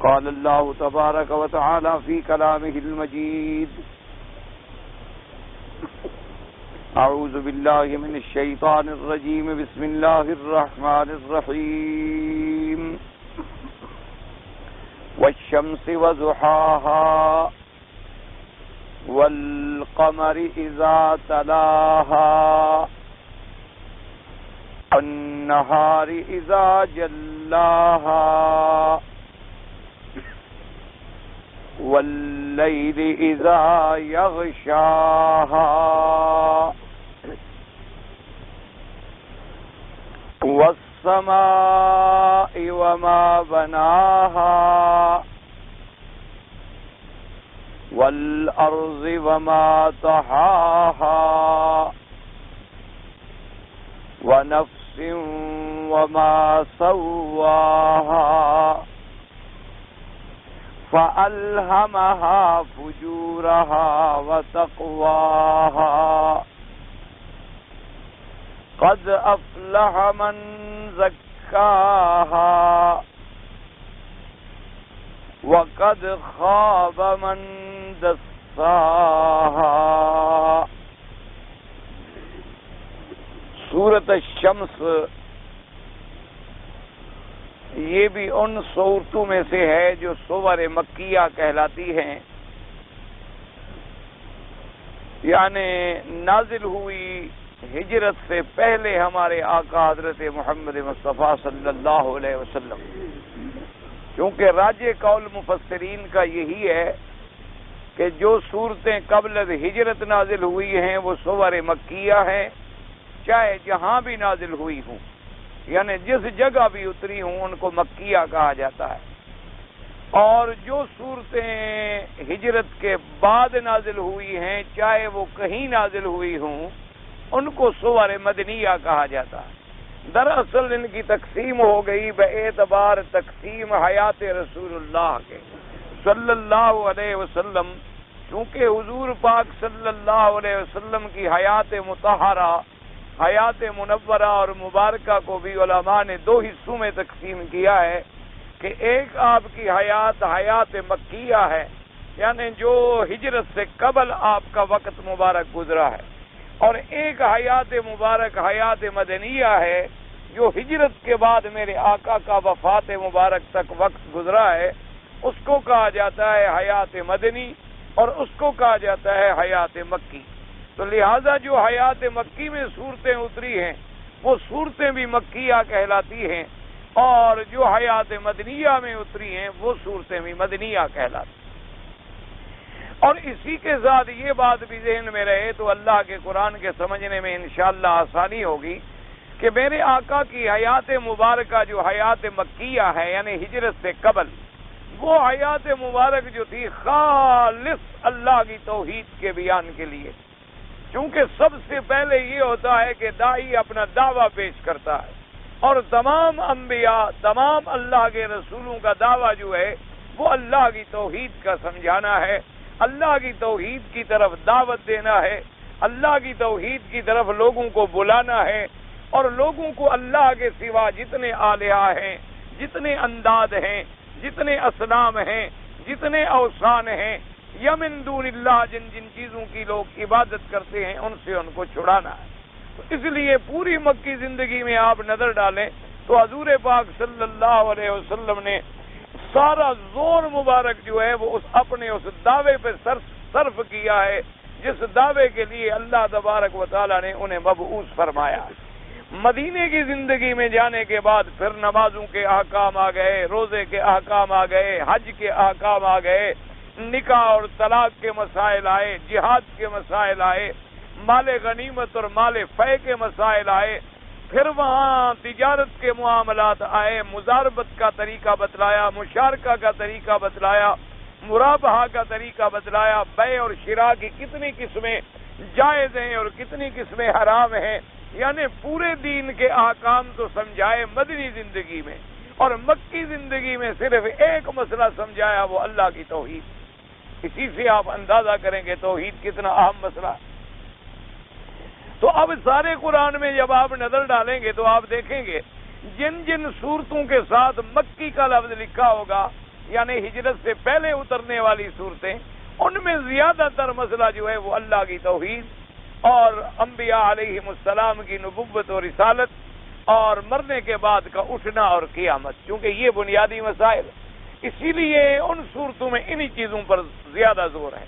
قال الله تبارك وتعالى في كلامه المجيد: أعوذ بالله من الشيطان الرجيم، بسم الله الرحمن الرحيم. والشمس وضحاها والقمر إذا تلاها والنهار إذا جلاها والليل إذا يغشاها والسماء وما بناها والأرض وما طحاها ونفس وما سواها فألهمها فجورها وتقواها قد أفلح من زكاها وقد خاب من دساها. سورۃ الشمس یہ بھی ان سورتوں میں سے ہے جو سور مکیہ کہلاتی ہیں، یعنی نازل ہوئی ہجرت سے پہلے ہمارے آقا حضرت محمد مصطفیٰ صلی اللہ علیہ وسلم. کیونکہ راجح قول مفسرین کا یہی ہے کہ جو صورتیں قبل از ہجرت نازل ہوئی ہیں وہ سور مکیہ ہیں، چاہے جہاں بھی نازل ہوئی ہوں، یعنی جس جگہ بھی اتری ہوں ان کو مکیہ کہا جاتا ہے. اور جو صورتیں ہجرت کے بعد نازل ہوئی ہیں چاہے وہ کہیں نازل ہوئی ہوں ان کو سور مدنیہ کہا جاتا ہے. دراصل ان کی تقسیم ہو گئی باعتبار تقسیم حیات رسول اللہ کے صلی اللہ علیہ وسلم، چونکہ حضور پاک صلی اللہ علیہ وسلم کی حیات مطہرہ، حیات منورہ اور مبارکہ کو بھی علماء نے دو حصوں میں تقسیم کیا ہے کہ ایک آپ کی حیات مکیہ ہے، یعنی جو ہجرت سے قبل آپ کا وقت مبارک گزرا ہے، اور ایک حیات مبارک حیات مدنیہ ہے جو ہجرت کے بعد میرے آقا کا وفات مبارک تک وقت گزرا ہے. اس کو کہا جاتا ہے حیات مدنی اور اس کو کہا جاتا ہے حیات مکی. تو لہذا جو حیات مکی میں صورتیں اتری ہیں وہ صورتیں بھی مکیہ کہلاتی ہیں، اور جو حیات مدنیہ میں اتری ہیں وہ صورتیں بھی مدنیہ کہلاتی ہیں. اور اسی کے ساتھ یہ بات بھی ذہن میں رہے تو اللہ کے قرآن کے سمجھنے میں انشاءاللہ آسانی ہوگی کہ میرے آقا کی حیات مبارکہ جو حیات مکیہ ہے یعنی ہجرت سے قبل، وہ حیات مبارک جو تھی خالص اللہ کی توحید کے بیان کے لیے. کیونکہ سب سے پہلے یہ ہوتا ہے کہ داعی اپنا دعویٰ پیش کرتا ہے، اور تمام انبیاء، تمام اللہ کے رسولوں کا دعویٰ جو ہے وہ اللہ کی توحید کا سمجھانا ہے، اللہ کی توحید کی طرف دعوت دینا ہے، اللہ کی توحید کی طرف لوگوں کو بلانا ہے، اور لوگوں کو اللہ کے سوا جتنے آلہہ ہیں، جتنے انداد ہیں، جتنے اصنام ہیں، جتنے اوثان ہیں، یا من دون اللہ جن جن چیزوں کی لوگ عبادت کرتے ہیں ان سے ان کو چھڑانا ہے. تو اس لیے پوری مکی زندگی میں آپ نظر ڈالیں تو حضور پاک صلی اللہ علیہ وسلم نے سارا زور مبارک جو ہے وہ اپنے اس دعوے پہ صرف کیا ہے جس دعوے کے لیے اللہ تبارک و تعالیٰ نے انہیں مبعوث فرمایا. مدینے کی زندگی میں جانے کے بعد پھر نمازوں کے احکام آ گئے، روزے کے احکام آ گئے، حج کے احکام آ گئے، نکاح اور طلاق کے مسائل آئے، جہاد کے مسائل آئے، مال غنیمت اور مال فے کے مسائل آئے، پھر وہاں تجارت کے معاملات آئے، مضاربت کا طریقہ بتلایا، مشارکہ کا طریقہ بتلایا، مرابحہ کا طریقہ بتلایا، بیع اور شراء کی کتنی قسمیں جائز ہیں اور کتنی قسمیں حرام ہیں، یعنی پورے دین کے احکام تو سمجھائے مدنی زندگی میں، اور مکی زندگی میں صرف ایک مسئلہ سمجھایا وہ اللہ کی توحید. اسی سے آپ اندازہ کریں کہ توحید کتنا اہم مسئلہ ہے. تو اب سارے قرآن میں جب آپ نظر ڈالیں گے تو آپ دیکھیں گے جن جن صورتوں کے ساتھ مکی کا لفظ لکھا ہوگا یعنی ہجرت سے پہلے اترنے والی صورتیں، ان میں زیادہ تر مسئلہ جو ہے وہ اللہ کی توحید اور انبیاء علیہم السلام کی نبوت اور رسالت اور مرنے کے بعد کا اٹھنا اور قیامت، کیونکہ یہ بنیادی مسائل، اسی لیے ان صورتوں میں انہی چیزوں پر زیادہ زور ہے۔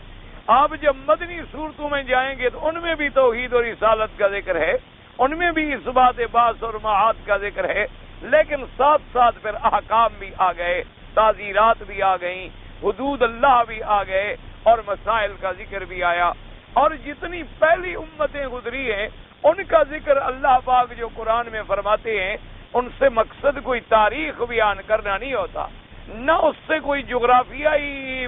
آپ جب مدنی صورتوں میں جائیں گے تو ان میں بھی توحید اور رسالت کا ذکر ہے، ان میں بھی اثبات بعث اور معاد کا ذکر ہے، لیکن ساتھ ساتھ پھر احکام بھی آ گئے، تعزیرات بھی آ گئیں، حدود اللہ بھی آ گئے اور مسائل کا ذکر بھی آیا۔ اور جتنی پہلی امتیں گزری ہیں ان کا ذکر اللہ پاک جو قرآن میں فرماتے ہیں، ان سے مقصد کوئی تاریخ بیان کرنا نہیں ہوتا، نہ اس سے کوئی جغرافیائی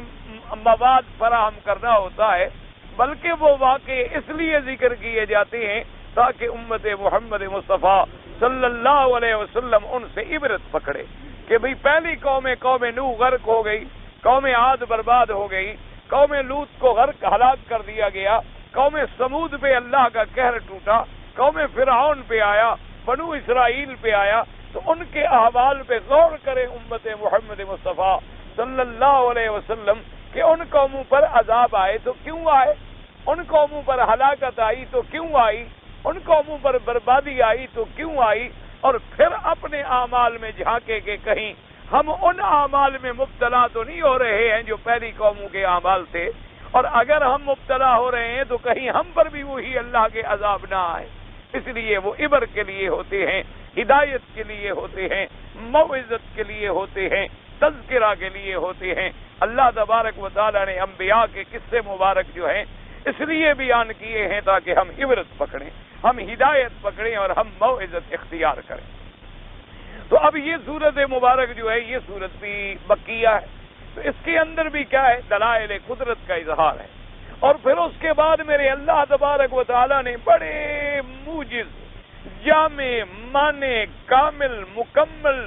مواد فراہم کرنا ہوتا ہے، بلکہ وہ واقعے اس لیے ذکر کیے جاتے ہیں تاکہ امت محمد مصطفیٰ صلی اللہ علیہ وسلم ان سے عبرت پکڑے کہ بھئی پہلی قوم نوح غرق ہو گئی، قوم عاد برباد ہو گئی، قوم لوط کو غرق ہلاک کر دیا گیا، قوم سمود پہ اللہ کا قہر ٹوٹا، قوم فرعون پہ آیا، بنو اسرائیل پہ آیا، تو ان کے احوال پہ غور کرے امت محمد مصطفیٰ صلی اللہ علیہ وسلم کہ ان قوموں پر عذاب آئے تو کیوں آئے، ان قوموں پر ہلاکت آئی تو کیوں آئی، ان قوموں پر بربادی آئی تو کیوں آئی، اور پھر اپنے اعمال میں جھانکے کہ کہیں ہم ان اعمال میں مبتلا تو نہیں ہو رہے ہیں جو پہلی قوموں کے اعمال تھے، اور اگر ہم مبتلا ہو رہے ہیں تو کہیں ہم پر بھی وہی اللہ کے عذاب نہ آئے۔ اس لیے وہ عبر کے لیے ہوتے ہیں، ہدایت کے لیے ہوتے ہیں، موعظت کے لیے ہوتے ہیں، تذکرہ کے لیے ہوتے ہیں۔ اللہ تبارک و تعالی نے انبیاء کے قصے مبارک جو ہیں اس لیے بیان کیے ہیں تاکہ ہم عبرت پکڑیں، ہم ہدایت پکڑیں اور ہم موعظت اختیار کریں۔ تو اب یہ صورت مبارک جو ہے یہ صورت بھی مکیہ ہے، تو اس کے اندر بھی کیا ہے، دلائل قدرت کا اظہار ہے، اور پھر اس کے بعد میرے اللہ تبارک و تعالی نے بڑے موجز، جامع، معنی، کامل، مکمل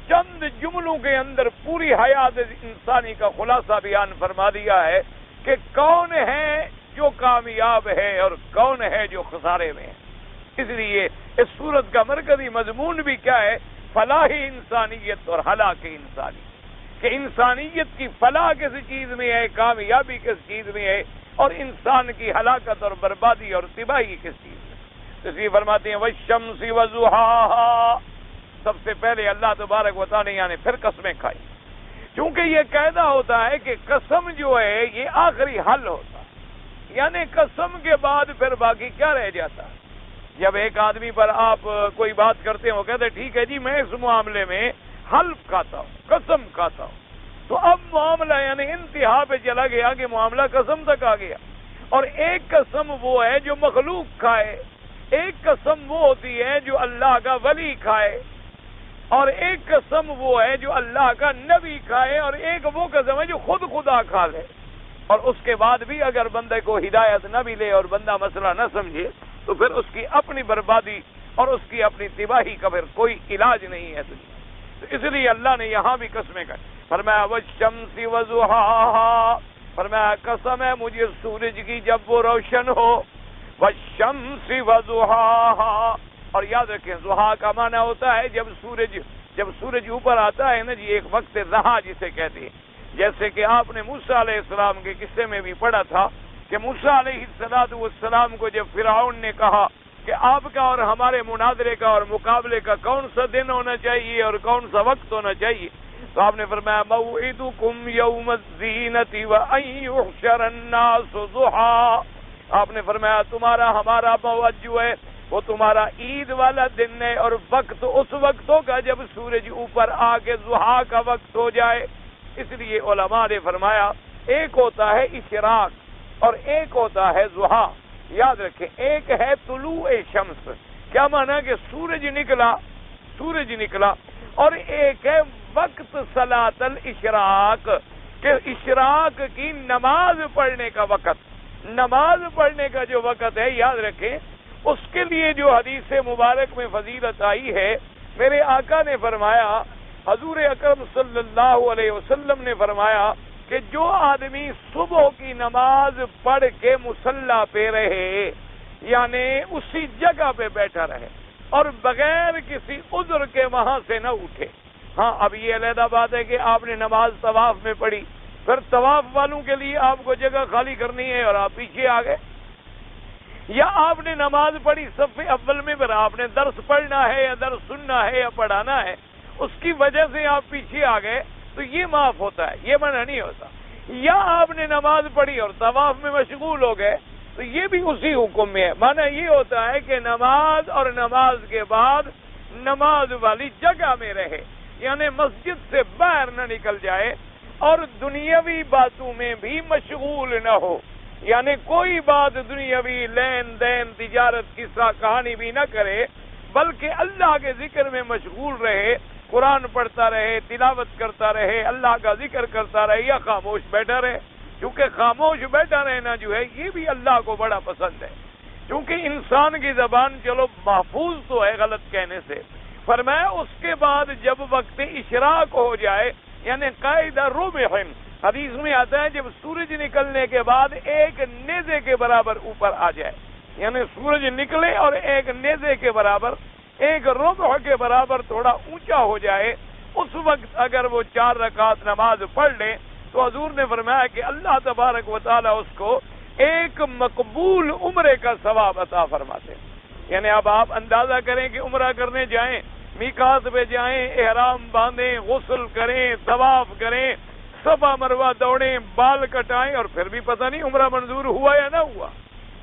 چند جملوں کے اندر پوری حیات انسانی کا خلاصہ بیان فرما دیا ہے کہ کون ہے جو کامیاب ہے اور کون ہے جو خسارے میں ہے۔ اس لیے اس صورت کا مرکزی مضمون بھی کیا ہے، فلاح انسانیت اور ہلاک انسانی، کہ انسانیت کی فلاح کس چیز میں ہے، کامیابی کس چیز میں ہے، اور انسان کی ہلاکت اور بربادی اور تباہی کس چیز میں۔ اس لیے فرماتے ہیں والشمس وضحاها، سب سے پہلے اللہ تبارک و تعالی نے پھر قسمیں کھائی، چونکہ یہ قاعدہ ہوتا ہے کہ قسم جو ہے یہ آخری حل ہوتا ہے، یعنی قسم کے بعد پھر باقی کیا رہ جاتا ہے۔ جب ایک آدمی پر آپ کوئی بات کرتے ہو، کہتے ٹھیک ہے جی میں اس معاملے میں حلف کھاتا ہوں، قسم کھاتا ہوں، تو اب معاملہ یعنی انتہا پہ چلا گیا کہ معاملہ قسم تک آ گیا۔ اور ایک قسم وہ ہے جو مخلوق کھائے، ایک قسم وہ ہوتی ہے جو اللہ کا ولی کھائے، اور ایک قسم وہ ہے جو اللہ کا نبی کھائے، اور ایک وہ قسم ہے جو خود خدا کھا لے۔ اور اس کے بعد بھی اگر بندے کو ہدایت نہ ملے اور بندہ مسئلہ نہ سمجھے تو پھر اس کی اپنی بربادی اور اس کی اپنی تباہی کا پھر کوئی علاج نہیں ہے۔ تو اس لیے اللہ نے یہاں بھی قسمیں کھائی، فرمایا والشمس وضحاها، فرمایا قسم ہے مجھے سورج کی جب وہ روشن ہو، والشمس وضحاها، اور یاد رکھیں ضحیٰ کا معنی ہوتا ہے جب سورج اوپر آتا ہے نا جی، ایک وقت رہا جسے کہتے ہیں، جیسے کہ آپ نے موسیٰ علیہ السلام کے قصے میں بھی پڑھا تھا کہ موسیٰ علیہ السلام کو جب فرعون نے کہا کہ آپ کا اور ہمارے مناظرے کا اور مقابلے کا کون سا دن ہونا چاہیے اور کون سا وقت ہونا چاہیے، تو آپ نے فرمایا موعدکم یوم الزینۃ وان یحشر الناس ضحیٰ، آپ نے فرمایا تمہارا ہمارا موعد جو ہے وہ تمہارا عید والا دن ہے، اور وقت اس وقت ہوگا جب سورج اوپر آ کے ضحیٰ کا وقت ہو جائے۔ اس لیے علماء نے فرمایا ایک ہوتا ہے اشراق اور ایک ہوتا ہے ضحیٰ۔ یاد رکھیں ایک ہے طلوع شمس، کیا معنی کہ سورج نکلا، اور ایک ہے وقت صلاۃ الاشراق، کہ اشراق کی نماز پڑھنے کا وقت، نماز پڑھنے کا جو وقت ہے، یاد رکھیں اس کے لیے جو حدیث مبارک میں فضیلت آئی ہے، میرے آقا نے فرمایا، حضور اکرم صلی اللہ علیہ وسلم نے فرمایا کہ جو آدمی صبح کی نماز پڑھ کے مصلی پہ رہے، یعنی اسی جگہ پہ بیٹھا رہے اور بغیر کسی عذر کے وہاں سے نہ اٹھے، ہاں اب یہ علیحدہ بات ہے کہ آپ نے نماز طواف میں پڑھی، پھر طواف والوں کے لیے آپ کو جگہ خالی کرنی ہے اور آپ پیچھے آ گئے، یا آپ نے نماز پڑھی صف اول میں، پھر آپ نے درس پڑھنا ہے یا درس سننا ہے یا پڑھانا ہے، اس کی وجہ سے آپ پیچھے آ گئے تو یہ معاف ہوتا ہے، یہ منع نہیں ہوتا۔ یا آپ نے نماز پڑھی اور طواف میں مشغول ہو گئے تو یہ بھی اسی حکم میں ہے۔ معنی یہ ہوتا ہے کہ نماز اور نماز کے بعد نماز والی جگہ میں رہے، یعنی مسجد سے باہر نہ نکل جائے اور دنیاوی باتوں میں بھی مشغول نہ ہو، یعنی کوئی بات دنیاوی لین دین تجارت قصہ کہانی بھی نہ کرے، بلکہ اللہ کے ذکر میں مشغول رہے، قرآن پڑھتا رہے، تلاوت کرتا رہے، اللہ کا ذکر کرتا رہے، یا خاموش بیٹھا رہے، کیونکہ خاموش بیٹھا رہنا جو ہے یہ بھی اللہ کو بڑا پسند ہے، کیونکہ انسان کی زبان چلو محفوظ تو ہے غلط کہنے سے۔ فرمایا اس کے بعد جب وقت اشراق ہو جائے، یعنی قاعدہ ربع، حدیث میں آتا ہے جب سورج نکلنے کے بعد ایک نیزے کے برابر اوپر آ جائے، یعنی سورج نکلے اور ایک نیزے کے برابر، ایک ربع کے برابر تھوڑا اونچا ہو جائے، اس وقت اگر وہ 4 رکعت نماز پڑھ لیں تو حضور نے فرمایا کہ اللہ تبارک و تعالی اس کو ایک مقبول عمرے کا ثواب عطا فرماتے ہیں۔ یعنی اب آپ اندازہ کریں کہ عمرہ کرنے جائیں، میقات پہ جائیں، احرام باندھیں، غسل کریں، طواف کریں، صفا مروہ دوڑیں، بال کٹائیں، اور پھر بھی پتہ نہیں عمرہ منظور ہوا یا نہ ہوا،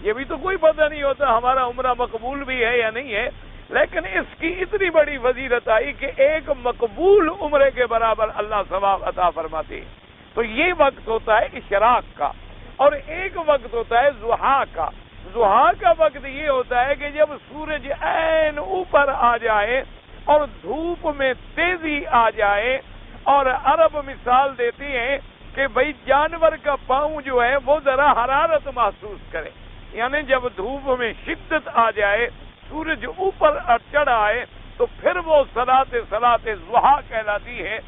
یہ بھی تو کوئی پتہ نہیں ہوتا ہمارا عمرہ مقبول بھی ہے یا نہیں ہے۔ لیکن اس کی اتنی بڑی فضیلت آئی کہ ایک مقبول عمرے کے برابر اللہ ثواب عطا فرماتے ہیں۔ تو یہ وقت ہوتا ہے اشراق کا، اور ایک وقت ہوتا ہے ضحیٰ کا۔ ضحیٰ کا وقت یہ ہوتا ہے کہ جب سورج عین اوپر آ جائے اور دھوپ میں تیزی آ جائے، اور عرب مثال دیتی ہیں کہ بھئی جانور کا پاؤں جو ہے وہ ذرا حرارت محسوس کرے، یعنی جب دھوپ میں شدت آ جائے، سورج اوپر چڑھ آئے، تو پھر وہ صلاۃ ضحیٰ کہلاتی ہے۔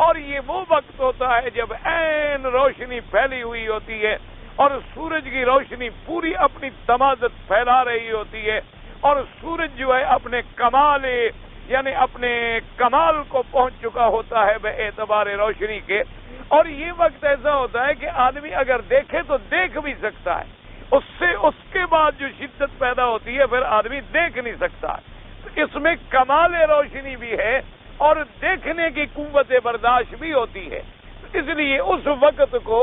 اور یہ وہ وقت ہوتا ہے جب عین روشنی پھیلی ہوئی ہوتی ہے اور سورج کی روشنی پوری اپنی تمازت پھیلا رہی ہوتی ہے، اور سورج جو ہے اپنے کمال، یعنی اپنے کمال کو پہنچ چکا ہوتا ہے بے اعتبار روشنی کے۔ اور یہ وقت ایسا ہوتا ہے کہ آدمی اگر دیکھے تو دیکھ بھی سکتا ہے، اس کے بعد جو شدت پیدا ہوتی ہے پھر آدمی دیکھ نہیں سکتا۔ اس میں کمال روشنی بھی ہے اور دیکھنے کی قوت برداشت بھی ہوتی ہے، اس لیے اس وقت کو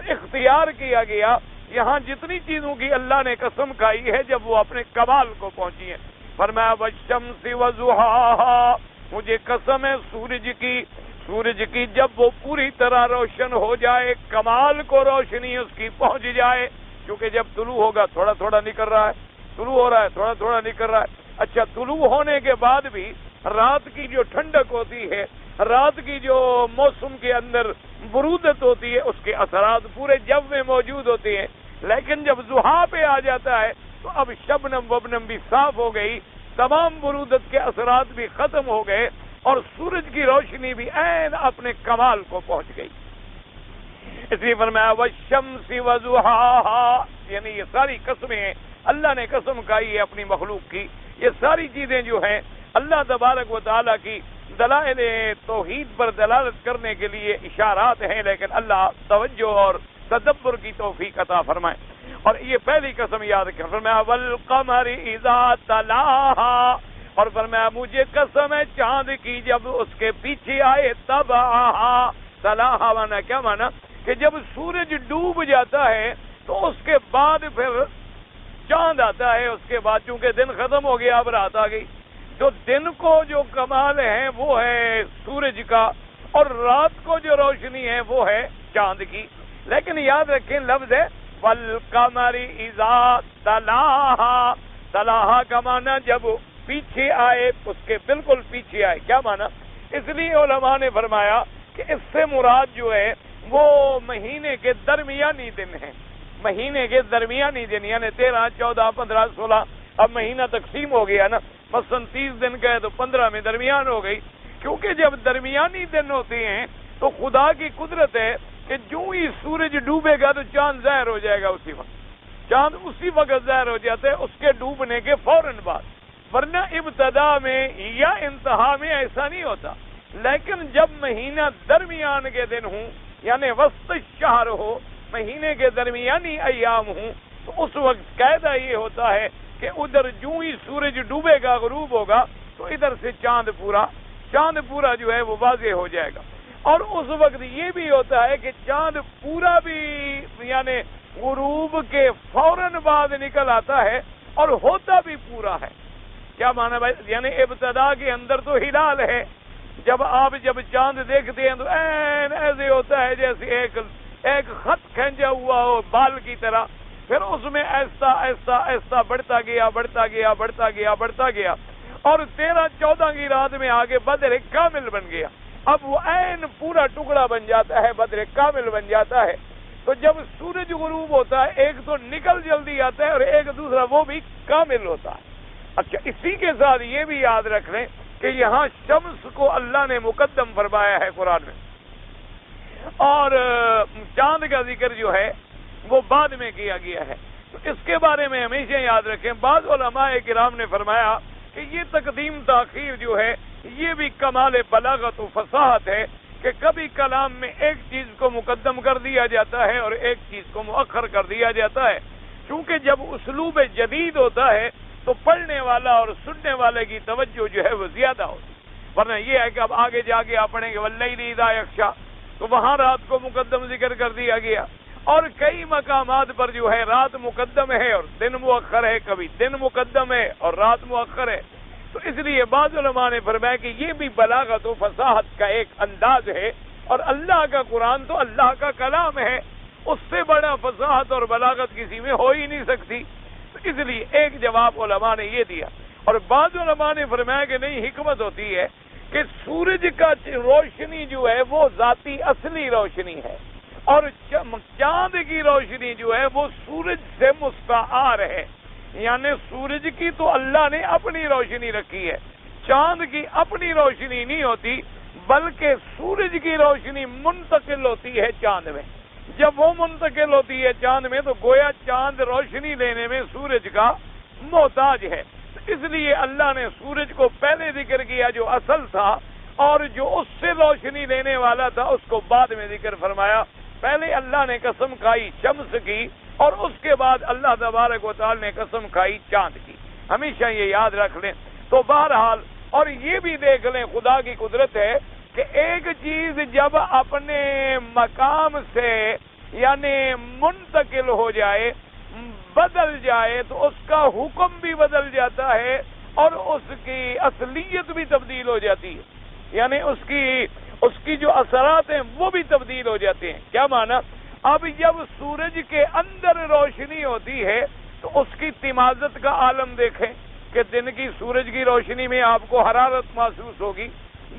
اختیار کیا گیا۔ یہاں جتنی چیزوں کی اللہ نے قسم کھائی ہے جب وہ اپنے کمال کو پہنچی ہیں، فرمایا والشمس وضحاها، مجھے قسم ہے سورج کی جب وہ پوری طرح روشن ہو جائے، کمال کو روشنی اس کی پہنچ جائے، کیونکہ جب طلوع ہوگا تھوڑا تھوڑا نکل رہا ہے، طلوع ہو رہا ہے تھوڑا تھوڑا نکل رہا ہے۔ اچھا، طلوع ہونے کے بعد بھی رات کی جو ٹھنڈک ہوتی ہے، رات کی جو موسم کے اندر برودت ہوتی ہے، اس کے اثرات پورے جو میں موجود ہوتے ہیں، لیکن جب ضحیٰ پہ آ جاتا ہے تو اب شبنم وبنم بھی صاف ہو گئی، تمام برودت کے اثرات بھی ختم ہو گئے، اور سورج کی روشنی بھی عین اپنے کمال کو پہنچ گئی۔ اس لیے فرمایا والشمس وضحاها، یعنی یہ ساری قسمیں ہیں، اللہ نے قسم کھائی ہے اپنی مخلوق کی۔ یہ ساری چیزیں جو ہیں اللہ تبارک و تعالیٰ کی دلائل توحید پر دلالت کرنے کے لیے اشارات ہیں، لیکن اللہ توجہ اور تدبر کی توفیق عطا فرمائے۔ اور یہ پہلی قسم یاد رکھیں، فرمایا والقمر اذا تلاہا، اور فرمایا مجھے قسم ہے چاند کی جب اس کے پیچھے آئے، تباہا، تلاہا مانا کیا مانا کہ جب سورج ڈوب جاتا ہے تو اس کے بعد پھر چاند آتا ہے، اس کے بعد چونکہ دن ختم ہو گیا اب رات آ گئی، تو دن کو جو کمال ہے وہ ہے سورج کا، اور رات کو جو روشنی ہے وہ ہے چاند کی۔ لیکن یاد رکھیں لفظ ہے والقمر اذا تلاہا، تلاہا کا معنی جب پیچھے آئے، اس کے بالکل پیچھے آئے۔ کیا معنی؟ اس لیے علماء نے فرمایا کہ اس سے مراد جو ہے وہ مہینے کے درمیانی دن ہیں، مہینے کے درمیانی دن، یعنی 13، 14، 15، 16، اب مہینہ تقسیم ہو گیا نا، مثلا 30 دن کا ہے تو 15 میں درمیان ہو گئی، کیونکہ جب درمیانی دن ہوتے ہیں تو خدا کی قدرت ہے کہ جو ہی سورج ڈوبے گا تو چاند ظاہر ہو جائے گا، اسی وقت چاند اسی وقت ظاہر ہو جاتا ہے اس کے ڈوبنے کے فوراً بعد، ورنہ ابتدا میں یا انتہا میں ایسا نہیں ہوتا۔ لیکن جب مہینہ درمیان کے دن ہوں یعنی وسط شہر ہو، مہینے کے درمیانی ایام ہوں، تو اس وقت قاعدہ یہ ہوتا ہے کہ ادھر جو ہی سورج ڈوبے گا، غروب ہوگا، تو ادھر سے چاند پورا جو ہے وہ واضح ہو جائے گا۔ اور اس وقت یہ بھی ہوتا ہے کہ چاند پورا بھی یعنی غروب کے فوراً بعد نکل آتا ہے اور ہوتا بھی پورا ہے۔ کیا مانا بھائی؟ یعنی ابتدا کے اندر تو ہلال ہے، جب چاند دیکھتے ہیں تو ایسے ہوتا ہے جیسے ایک خط کھینچا ہوا ہو بال کی طرح، پھر اس میں ایسا ایسا ایسا بڑھتا گیا اور 13-14 کی رات میں آگے بدر کامل بن گیا۔ اب وہ عین پورا ٹکڑا بن جاتا ہے، بدر کامل بن جاتا ہے۔ تو جب سورج غروب ہوتا ہے، ایک تو نکل جلدی آتا ہے اور ایک دوسرا وہ بھی کامل ہوتا ہے۔ اچھا، اسی کے ساتھ یہ بھی یاد رکھ لیں کہ یہاں شمس کو اللہ نے مقدم فرمایا ہے قرآن میں، اور چاند کا ذکر جو ہے وہ بعد میں کیا گیا ہے۔ تو اس کے بارے میں ہمیشہ یاد رکھیں، بعض علماء کرام نے فرمایا کہ یہ تقدیم تاخیر جو ہے یہ بھی کمال بلاغت و فصاحت ہے کہ کبھی کلام میں ایک چیز کو مقدم کر دیا جاتا ہے اور ایک چیز کو مؤخر کر دیا جاتا ہے، کیونکہ جب اسلوب جدید ہوتا ہے تو پڑھنے والا اور سننے والے کی توجہ جو ہے وہ زیادہ ہوتی ہے۔ ورنہ یہ ہے کہ اب آگے جا کے آپ پڑھیں گے واللیل اذا یغشی، تو وہاں رات کو مقدم ذکر کر دیا گیا، اور کئی مقامات پر جو ہے رات مقدم ہے اور دن مؤخر ہے، کبھی دن مقدم ہے اور رات مؤخر ہے۔ تو اس لیے بعض علماء نے فرمایا کہ یہ بھی بلاغت و فصاحت کا ایک انداز ہے، اور اللہ کا قرآن تو اللہ کا کلام ہے، اس سے بڑا فصاحت اور بلاغت کسی میں ہو ہی نہیں سکتی۔ تو اس لیے ایک جواب علماء نے یہ دیا، اور بعض علماء نے فرمایا کہ نہیں، حکمت ہوتی ہے کہ سورج کا روشنی جو ہے وہ ذاتی اصلی روشنی ہے، اور چاند کی روشنی جو ہے وہ سورج سے مستعار ہے، یعنی سورج کی تو اللہ نے اپنی روشنی رکھی ہے، چاند کی اپنی روشنی نہیں ہوتی، بلکہ سورج کی روشنی منتقل ہوتی ہے چاند میں۔ جب وہ منتقل ہوتی ہے چاند میں تو گویا چاند روشنی لینے میں سورج کا محتاج ہے۔ اس لیے اللہ نے سورج کو پہلے ذکر کیا جو اصل تھا، اور جو اس سے روشنی لینے والا تھا اس کو بعد میں ذکر فرمایا۔ پہلے اللہ نے قسم کھائی شمس کی، اور اس کے بعد اللہ تبارک و تعالی نے قسم کھائی چاند کی۔ ہمیشہ یہ یاد رکھ لیں۔ تو بہرحال، اور یہ بھی دیکھ لیں خدا کی قدرت ہے کہ ایک چیز جب اپنے مقام سے یعنی منتقل ہو جائے، بدل جائے، تو اس کا حکم بھی بدل جاتا ہے اور اس کی اصلیت بھی تبدیل ہو جاتی ہے، یعنی اس کی جو اثرات ہیں وہ بھی تبدیل ہو جاتے ہیں۔ کیا مانا؟ اب جب سورج کے اندر روشنی ہوتی ہے تو اس کی تمازت کا عالم دیکھیں کہ دن کی سورج کی روشنی میں آپ کو حرارت محسوس ہوگی،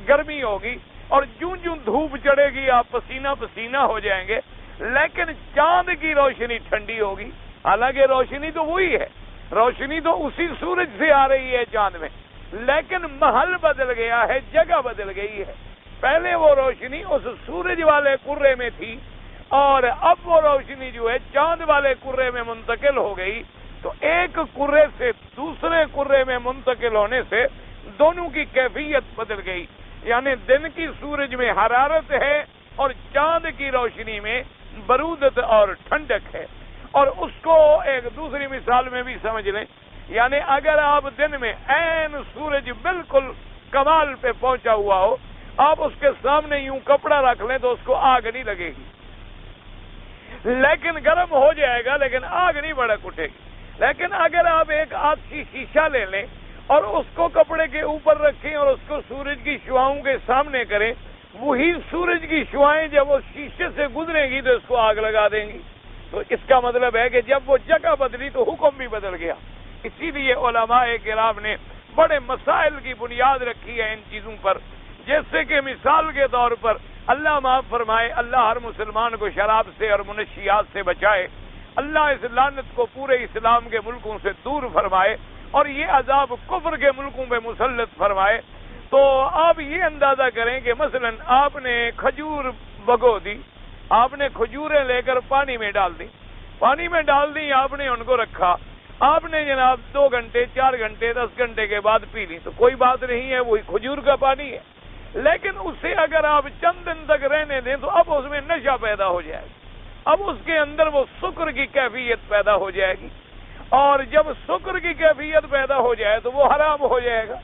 گرمی ہوگی، اور جوں جوں دھوپ چڑھے گی آپ پسینہ پسینہ ہو جائیں گے، لیکن چاند کی روشنی ٹھنڈی ہوگی۔ حالانکہ روشنی تو وہی ہے، روشنی تو اسی سورج سے آ رہی ہے چاند میں، لیکن محل بدل گیا ہے، جگہ بدل گئی ہے۔ پہلے وہ روشنی اس سورج والے کرے میں تھی، اور اب وہ روشنی جو ہے چاند والے کرے میں منتقل ہو گئی۔ تو ایک کرے سے دوسرے کرے میں منتقل ہونے سے دونوں کی کیفیت بدل گئی، یعنی دن کی سورج میں حرارت ہے اور چاند کی روشنی میں برودت اور ٹھنڈک ہے۔ اور اس کو ایک دوسری مثال میں بھی سمجھ لیں، یعنی اگر آپ دن میں عین سورج بالکل کمال پہ پہنچا ہوا ہو، آپ اس کے سامنے یوں کپڑا رکھ لیں تو اس کو آگ نہیں لگے گی، لیکن گرم ہو جائے گا، لیکن آگ نہیں بھڑک اٹھے گی۔ لیکن اگر آپ ایک آگ کی شیشہ لے لیں اور اس کو کپڑے کے اوپر رکھیں اور اس کو سورج کی شعاؤں کے سامنے کریں، وہی سورج کی شعائیں جب اس شیشے سے گزریں گی تو اس کو آگ لگا دیں گی۔ تو اس کا مطلب ہے کہ جب وہ جگہ بدلی تو حکم بھی بدل گیا۔ اسی لیے علماء کرام نے بڑے مسائل کی بنیاد رکھی ہے ان چیزوں پر، جیسے کہ مثال کے طور پر اللہ معاف فرمائے، اللہ ہر مسلمان کو شراب سے اور منشیات سے بچائے، اللہ اس لعنت کو پورے اسلام کے ملکوں سے دور فرمائے اور یہ عذاب کفر کے ملکوں پہ مسلط فرمائے۔ تو آپ یہ اندازہ کریں کہ مثلا آپ نے کھجور بھگو دی، آپ نے کھجوریں لے کر پانی میں ڈال دی، آپ نے ان کو رکھا، آپ نے جناب 2 گھنٹے 4 گھنٹے 10 گھنٹے کے بعد پی لی، تو کوئی بات نہیں ہے، وہی کھجور کا پانی ہے۔ لیکن اسے اگر آپ چند دن تک رہنے دیں تو اب اس میں نشہ پیدا ہو جائے گا، اب اس کے اندر وہ سکر کی کیفیت پیدا ہو جائے گی، اور جب سکر کی کیفیت پیدا ہو جائے تو وہ حرام ہو جائے گا۔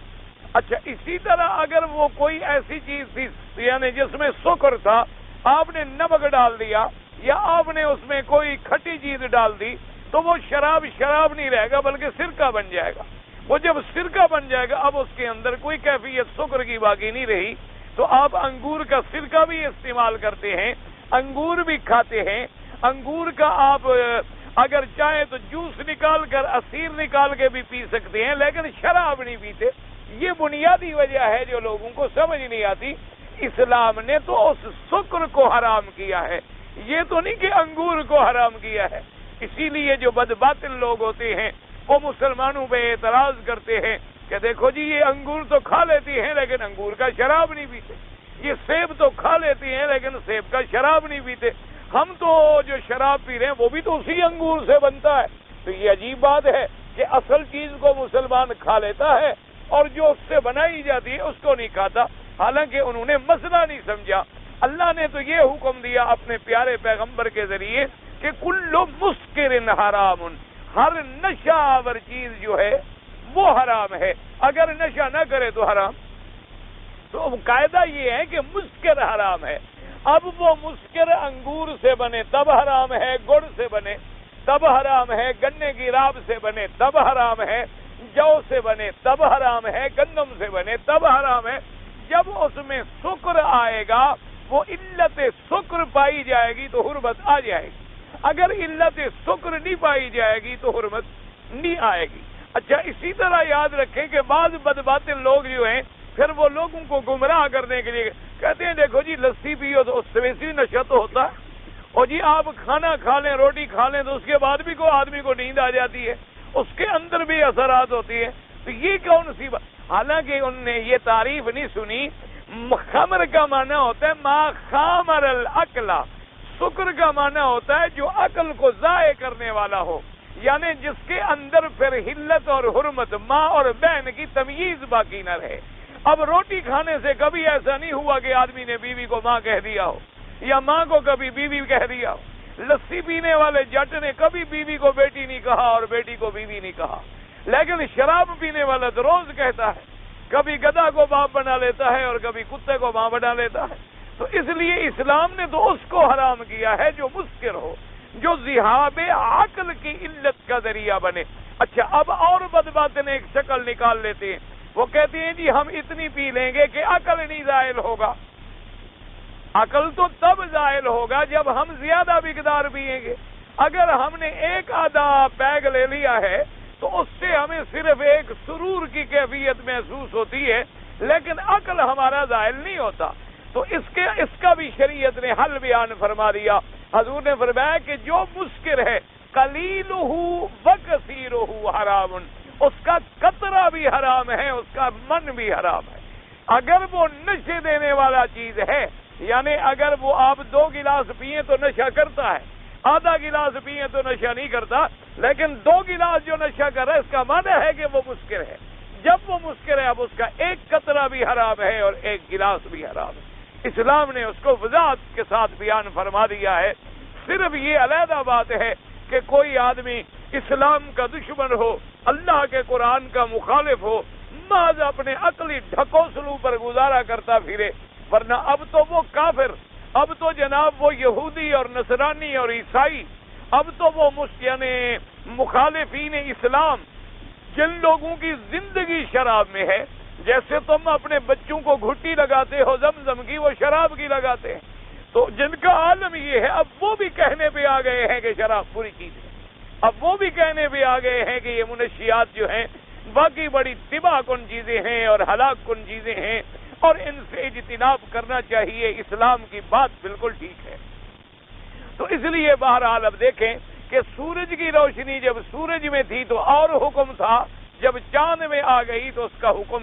اچھا، اسی طرح اگر وہ کوئی ایسی چیز تھی یعنی جس میں سکر تھا، آپ نے نمک ڈال دیا یا آپ نے اس میں کوئی کھٹی چیز ڈال دی تو وہ شراب نہیں رہے گا بلکہ سرکہ بن جائے گا۔ وہ جب سرکہ بن جائے گا اب اس کے اندر کوئی کیفیت سکر کی باقی نہیں رہی، تو آپ انگور کا سرکہ بھی استعمال کرتے ہیں، انگور بھی کھاتے ہیں، انگور کا آپ اگر چاہیں تو جوس نکال کر عصیر نکال کے بھی پی سکتے ہیں، لیکن شراب نہیں پیتے۔ یہ بنیادی وجہ ہے جو لوگوں کو سمجھ نہیں آتی۔ اسلام نے تو اس سکر کو حرام کیا ہے، یہ تو نہیں کہ انگور کو حرام کیا ہے۔ اسی لیے جو بدباطل لوگ ہوتے ہیں وہ مسلمانوں پہ اعتراض کرتے ہیں کہ دیکھو جی یہ انگور تو کھا لیتی ہیں لیکن انگور کا شراب نہیں پیتے، یہ سیب تو کھا لیتی ہیں لیکن سیب کا شراب نہیں پیتے، ہم تو جو شراب پی رہے ہیں وہ بھی تو اسی انگور سے بنتا ہے۔ تو یہ عجیب بات ہے کہ اصل چیز کو مسلمان کھا لیتا ہے اور جو اس سے بنائی جاتی ہے اس کو نہیں کھاتا، حالانکہ انہوں نے مسئلہ نہیں سمجھا۔ اللہ نے تو یہ حکم دیا اپنے پیارے پیغمبر کے ذریعے کہ کل مسکر حرام، ہر نشہ آور چیز جو ہے وہ حرام ہے، اگر نشہ نہ کرے تو حرام۔ تو قاعدہ یہ ہے کہ مسکر حرام ہے۔ اب وہ مسکر انگور سے بنے تب حرام ہے، گڑ سے بنے تب حرام ہے، گنے کی راب سے بنے تب حرام ہے، جو سے بنے تب حرام ہے، گندم سے بنے تب حرام ہے۔ جب اس میں سکر آئے گا، وہ علت سکر پائی جائے گی تو حرمت آ جائے گی، اگر علت سکر نہیں پائی جائے گی تو حرمت نہیں آئے گی۔ اچھا، اسی طرح یاد رکھیں کہ بعض بدباطل لوگ جو ہیں پھر وہ لوگوں کو گمراہ کرنے کے لیے کہتے ہیں دیکھو جی لسی پیو تو اس سے بھی نشہ تو ہوتا ہے، اور جی آپ کھانا کھا لیں، روٹی کھا لیں تو اس کے بعد بھی کوئی آدمی کو نیند آ جاتی ہے، اس کے اندر بھی اثرات ہوتی ہیں، تو یہ کون سی بات؟ حالانکہ انہوں نے یہ تعریف نہیں سنی۔ خمر کا معنی ہوتا ہے ما خامر العقل، سکر کا معنی ہوتا ہے جو عقل کو ضائع کرنے والا ہو، یعنی جس کے اندر پھر حلت اور حرمت، ماں اور بہن کی تمیز باقی نہ رہے۔ اب روٹی کھانے سے کبھی ایسا نہیں ہوا کہ آدمی نے بیوی کو ماں کہہ دیا ہو یا ماں کو کبھی بیوی کہہ دیا ہو۔ لسی پینے والے جٹ نے کبھی بیوی کو بیٹی نہیں کہا اور بیٹی کو بیوی نہیں کہا، لیکن شراب پینے والا تو روز کہتا ہے، کبھی گدھا کو باپ بنا لیتا ہے اور کبھی کتے کو ماں بنا لیتا ہے۔ تو اس لیے اسلام نے تو اس کو حرام کیا ہے جو مسکر ہو، جو ذہاب عقل کی علت کا ذریعہ بنے۔ اچھا، اب اور بدباطن ایک شکل نکال لیتے ہیں، وہ کہتے ہیں جی ہم اتنی پی لیں گے کہ عقل نہیں زائل ہوگا۔ عقل تو تب زائل ہوگا جب ہم زیادہ مقدار پیئیں گے۔ اگر ہم نے ایک آدھا پیگ لے لیا ہے تو اس سے ہمیں صرف ایک سرور کی کیفیت محسوس ہوتی ہے، لیکن عقل ہمارا زائل نہیں ہوتا۔ تو اس کا بھی شریعت نے حل بیان فرما دیا۔ حضور نے فرمایا کہ جو مسکر ہے قلیلہ وکثیرہ حرام، اس کا قطرہ بھی حرام ہے، اس کا من بھی حرام ہے۔ اگر وہ نشے دینے والا چیز ہے، یعنی اگر وہ آپ 2 گلاس پیئیں تو نشہ کرتا ہے، آدھا گلاس پیئیں تو نشہ نہیں کرتا، لیکن 2 گلاس جو نشہ کر رہا ہے اس کا معنی ہے کہ وہ مسکر ہے۔ جب وہ مسکر ہے اب اس کا ایک قطرہ بھی حرام ہے اور ایک گلاس بھی حرام ہے۔ اسلام نے اس کو وضاحت کے ساتھ بیان فرما دیا ہے۔ صرف یہ علیحدہ بات ہے کہ کوئی آدمی اسلام کا دشمن ہو، اللہ کے قرآن کا مخالف ہو، محض اپنے عقلی ڈھکوسلوں پر گزارا کرتا پھرے، ورنہ اب تو وہ کافر، اب تو جناب وہ یہودی اور نصرانی اور عیسائی، اب تو وہ یعنی مخالفین اسلام، جن لوگوں کی زندگی شراب میں ہے، جیسے تم اپنے بچوں کو گھٹی لگاتے ہو زمزم کی، وہ شراب کی لگاتے ہیں، تو جن کا عالم یہ ہے اب وہ بھی کہنے پہ آ گئے ہیں کہ شراب بری چیز ہے، اب وہ بھی کہنے پہ آ گئے ہیں کہ یہ منشیات جو ہیں باقی بڑی تباہ کن چیزیں ہیں اور ہلاک کن چیزیں ہیں اور ان سے اجتناب کرنا چاہیے۔ اسلام کی بات بالکل ٹھیک ہے۔ تو اس لیے بہرحال اب دیکھیں کہ سورج کی روشنی جب سورج میں تھی تو اور حکم تھا، جب چاند میں آ گئی تو اس کا حکم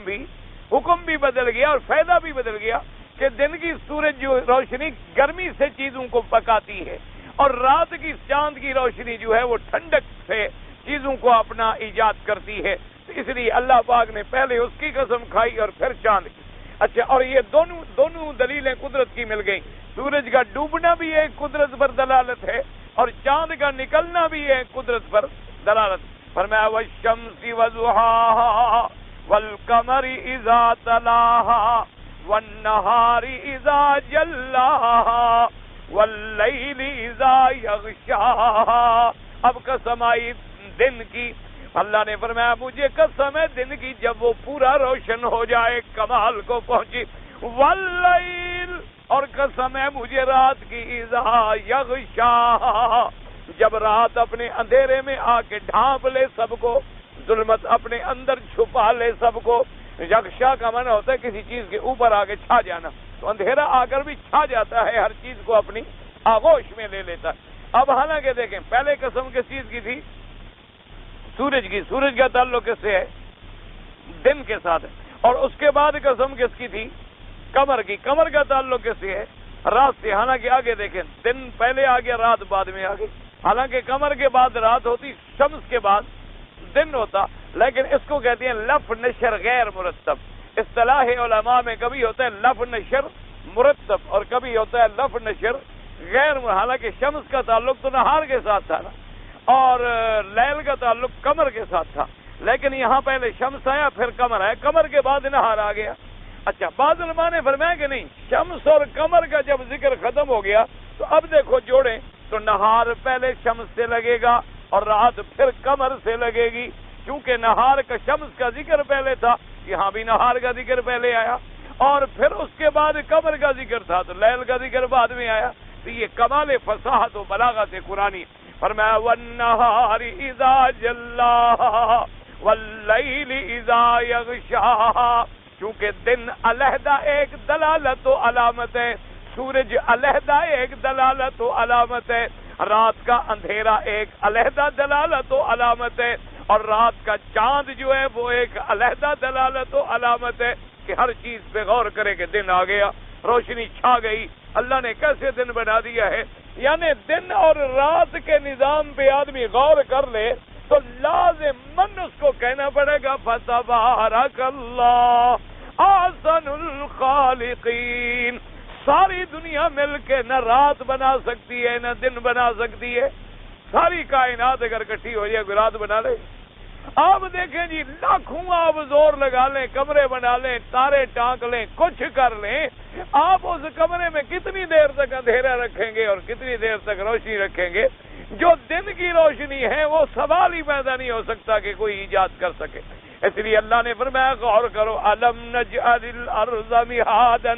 بھی بدل گیا اور فائدہ بھی بدل گیا کہ دن کی سورج جو روشنی گرمی سے چیزوں کو پکاتی ہے اور رات کی چاند کی روشنی جو ہے وہ ٹھنڈک سے چیزوں کو اپنا ایجاد کرتی ہے۔ اس لیے اللہ پاک نے پہلے اس کی قسم کھائی اور پھر چاند کی۔ اچھا، اور یہ دونوں دلیلیں قدرت کی مل گئیں. سورج کا ڈوبنا بھی ایک قدرت پر دلالت ہے اور چاند کا نکلنا بھی ایک قدرت پر دلالت. فرمایا والشمس وضحاها والقمر اذا تلاها والنهار اذا جلاها واللیل اذا یغشاها. اب قسم آئی دن کی. اللہ نے فرمایا مجھے قسم ہے دن کی جب وہ پورا روشن ہو جائے، کمال کو پہنچی. واللیل، اور قسم ہے مجھے رات کی، اذا یغشاها، جب رات اپنے اندھیرے میں آ کے ڈھانپ لے سب کو، ظلمت اپنے اندر چھپا لے سب کو. یغشا کا معنی ہوتا ہے کسی چیز کے اوپر آ کے چھا جانا، تو اندھیرا آ کر بھی چھا جاتا ہے، ہر چیز کو اپنی آغوش میں لے لیتا ہے. اب حالانکہ دیکھیں پہلے قسم کس چیز کی تھی؟ سورج کی. سورج کا تعلق کس سے ہے؟ دن کے ساتھ ہے. اور اس کے بعد قسم کس کی تھی؟ قمر کی. قمر کا تعلق کس سے ہے؟ رات سے. حالانکہ آگے دیکھیں دن پہلے آ گیا، رات بعد میں آ گئی. حالانکہ قمر کے بعد رات ہوتی، شمس کے بعد دن ہوتا، لیکن اس کو کہتے ہیں لف نشر غیر مرتب. اصطلاح علماء میں کبھی ہوتا ہے لف نشر مرتب اور کبھی ہوتا ہے لف نشر غیر مرتب. حالانکہ شمس کا تعلق تو نہار کے ساتھ تھا نا، اور لیل کا تعلق قمر کے ساتھ تھا، لیکن یہاں پہلے شمس آیا پھر قمر آیا، قمر کے بعد نہار آ گیا. اچھا، بعض علماء نے فرمایا کہ نہیں، شمس اور قمر کا جب ذکر ختم ہو گیا تو اب دیکھو جوڑیں تو نہار پہلے شمس سے لگے گا اور رات پھر قمر سے لگے گی، کیونکہ نہار کا شمس کا ذکر پہلے تھا، یہاں بھی نہار کا ذکر پہلے آیا، اور پھر اس کے بعد قمر کا ذکر تھا تو لیل کا ذکر بعد میں آیا. تو یہ کمال فصاحت و بلاغت قرآنی. فرمایا والنہار اذا جلاها واللیل اذا یغشاها، کیونکہ دن علیحدہ ایک دلالت و علامت ہے، سورج علیحدہ ایک دلالت و علامت ہے، رات کا اندھیرا ایک علیحدہ دلالت و علامت ہے، اور رات کا چاند جو ہے وہ ایک علیحدہ دلالت و علامت ہے کہ ہر چیز پہ غور کرے کہ دن آ گیا، روشنی چھا گئی. اللہ نے کیسے دن بنا دیا ہے، یعنی دن اور رات کے نظام پہ آدمی غور کر لے تو لازماً اس کو کہنا پڑے گا فتبارک اللہ احسن الخالقین. ساری دنیا مل کے نہ رات بنا سکتی ہے نہ دن بنا سکتی ہے. ساری کائنات اگر اکٹھی ہو جائے کوئی رات بنا لے؟ آپ دیکھیں جی، لاکھوں آپ زور لگا لیں، کمرے بنا لیں، تارے ٹانک لیں، کچھ کر لیں، آپ اس کمرے میں کتنی دیر تک اندھیرا رکھیں گے اور کتنی دیر تک روشنی رکھیں گے؟ جو دن کی روشنی ہے وہ سوال ہی پیدا نہیں ہو سکتا کہ کوئی ایجاد کر سکے. اس لیے اللہ نے فرمایا غور کرو، الم نجعل الارض مہادا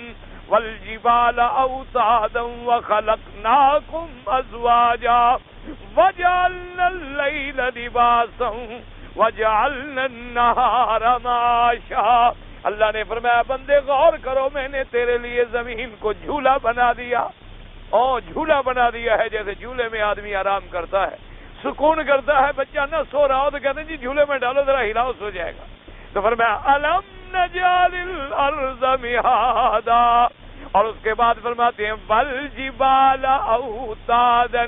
والجبال اوتادا وخلقناکم ازواجا وجعلنا اللیل لباسا وجعلنا النہار معاشا. اللہ نے فرمایا بندے غور کرو، میں نے تیرے لیے زمین کو جھولا بنا دیا، جھولا بنا دیا ہے جیسے جھولے میں آدمی آرام کرتا ہے، سکون کرتا ہے. بچہ نہ سو رہا ہو تو کہتے ہیں جی جھولے میں ڈالو ذرا ہلاؤ سو جائے گا. تو فرمایا الم نجعل الارض مہادا، اور اس کے بعد فرماتے ہیں والجبال اوتادا،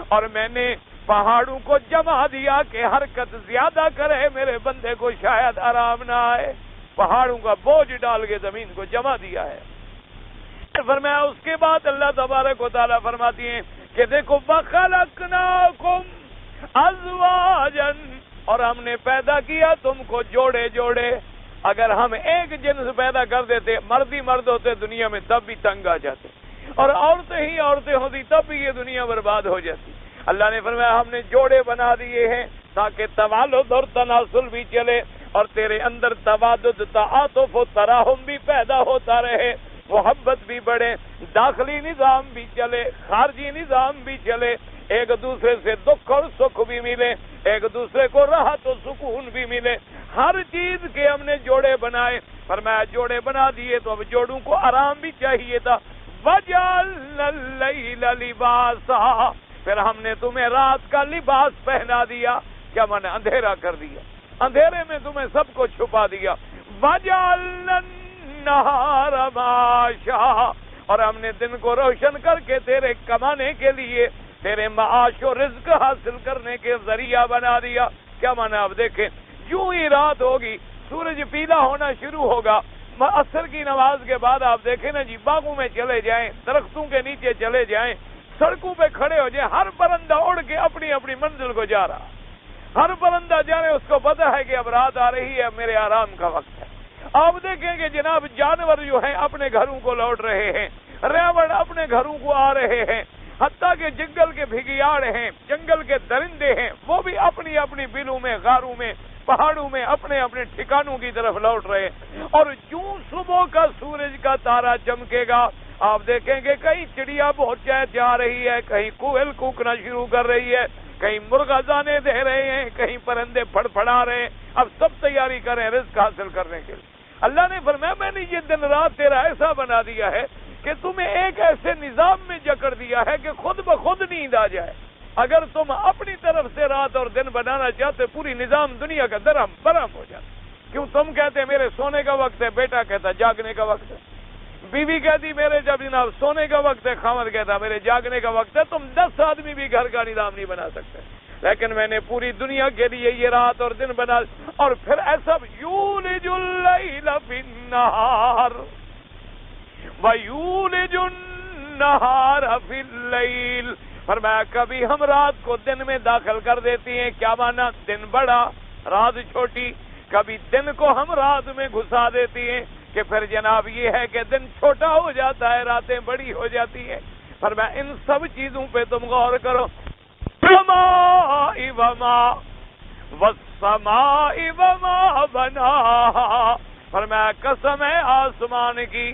اور میں نے پہاڑوں کو جما دیا کہ حرکت زیادہ کرے میرے بندے کو شاید آرام نہ آئے. پہاڑوں کا بوجھ ڈال کے زمین کو جما دیا ہے. فرمایا اس کے بعد اللہ تبارک و تعالیٰ فرماتی ہیں کہ دیکھو وَخَلَقْنَاكُمْ أَزْوَاجًا، اور ہم نے پیدا کیا تم کو جوڑے جوڑے. اگر ہم ایک جنس پیدا کر دیتے، مرد ہی مرد ہوتے دنیا میں تب بھی تنگ آ جاتے، اور عورتیں ہی عورتیں ہوتی تب بھی یہ دنیا برباد ہو جاتی. اللہ نے فرمایا ہم نے جوڑے بنا دیے ہیں تاکہ توالد اور تناسل بھی چلے اور تیرے اندر توادد، تعاطف و تراحم بھی پیدا ہوتا رہے، محبت بھی بڑھے، داخلی نظام بھی چلے، خارجی نظام بھی چلے، ایک دوسرے سے دکھ اور سکھ بھی ملے، ایک دوسرے کو راحت و سکون بھی ملے. ہر چیز کے ہم نے جوڑے بنائے. فرمایا جوڑے بنا دیے تو اب جوڑوں کو آرام بھی چاہیے تھا. وَجَعَلْنَا اللَّيْلَ لِبَاسًا، پھر ہم نے تمہیں رات کا لباس پہنا دیا. کیا مانا؟ اندھیرا کر دیا، اندھیرے میں تمہیں سب کو چھپا دیا. وَجَعَلْنَا النَّهَارَ مَعَاشًا، اور ہم نے دن کو روشن کر کے تیرے کمانے کے لیے، تیرے معاش و رزق حاصل کرنے کے ذریعہ بنا دیا. کیا مانا؟ اب دیکھیں، یوں ہی رات ہوگی، سورج پیلا ہونا شروع ہوگا، عصر کی نماز کے بعد آپ دیکھیں نا جی، باغوں میں چلے جائیں، درختوں کے نیچے چلے جائیں، سڑکوں پہ کھڑے ہو جائیں، ہر پرندہ اڑ کے اپنی اپنی منزل کو جا رہا، ہر پرندہ جانے، اس کو پتا ہے کہ اب رات آ رہی ہے، میرے آرام کا وقت ہے۔ آپ دیکھیں کہ جناب جانور جو ہیں اپنے گھروں کو لوٹ رہے ہیں، ریوڑ اپنے گھروں کو آ رہے ہیں، حتیٰ کہ جنگل کے بھگیاڑ ہیں، جنگل کے درندے ہیں، وہ بھی اپنی اپنی بلوں میں، غاروں میں، پہاڑوں میں اپنے اپنے ٹھکانوں کی طرف لوٹ رہے ہیں۔ اور جو صبح کا سورج کا تارا چمکے گا، آپ دیکھیں گے کہیں چڑیا بہت جا رہی ہے، کہیں کوئل کوکنا شروع کر رہی ہے، کہیں مرغا دانے دے رہے ہیں، کہیں پرندے پھڑپھڑا رہے ہیں۔ اب سب تیاری کریں رزق حاصل کرنے کے لیے۔ اللہ نے فرمایا میں نے یہ دن رات تیرا ایسا بنا دیا ہے کہ تمہیں ایک ایسے نظام میں جکڑ دیا ہے کہ خود بخود نیند آ جائے۔ اگر تم اپنی طرف سے رات اور دن بنانا چاہتے، پوری نظام دنیا کا درہم برہم ہو جاتا۔ کیوں تم کہتے میرے سونے کا وقت ہے، بیٹا کہتا جاگنے کا وقت ہے، بیوی کہتی میرے جب جناب سونے کا وقت ہے، خاوند کہتا میرے جاگنے کا وقت ہے۔ تم 10 آدمی بھی گھر کا نظام نہیں بنا سکتے، لیکن میں نے پوری دنیا کے لیے یہ رات اور دن بنا۔ اور پھر ایسا یولج اللیل فی النہار وَيُولِجُ النَّهَارَ فِي اللَّيْلِ، فرمایا کبھی ہم رات کو دن میں داخل کر دیتی ہیں، کیا مانا؟ دن بڑا رات چھوٹی۔ کبھی دن کو ہم رات میں گھسا دیتی ہیں کہ پھر جناب یہ ہے کہ دن چھوٹا ہو جاتا ہے، راتیں بڑی ہو جاتی ہیں۔ فرمایا ان سب چیزوں پہ تم غور کرو۔ السَّمَاءِ وَمَا وَالسَّمَاءِ وَمَا بَنَاهَا، فرمایا قسم ہے آسمان کی،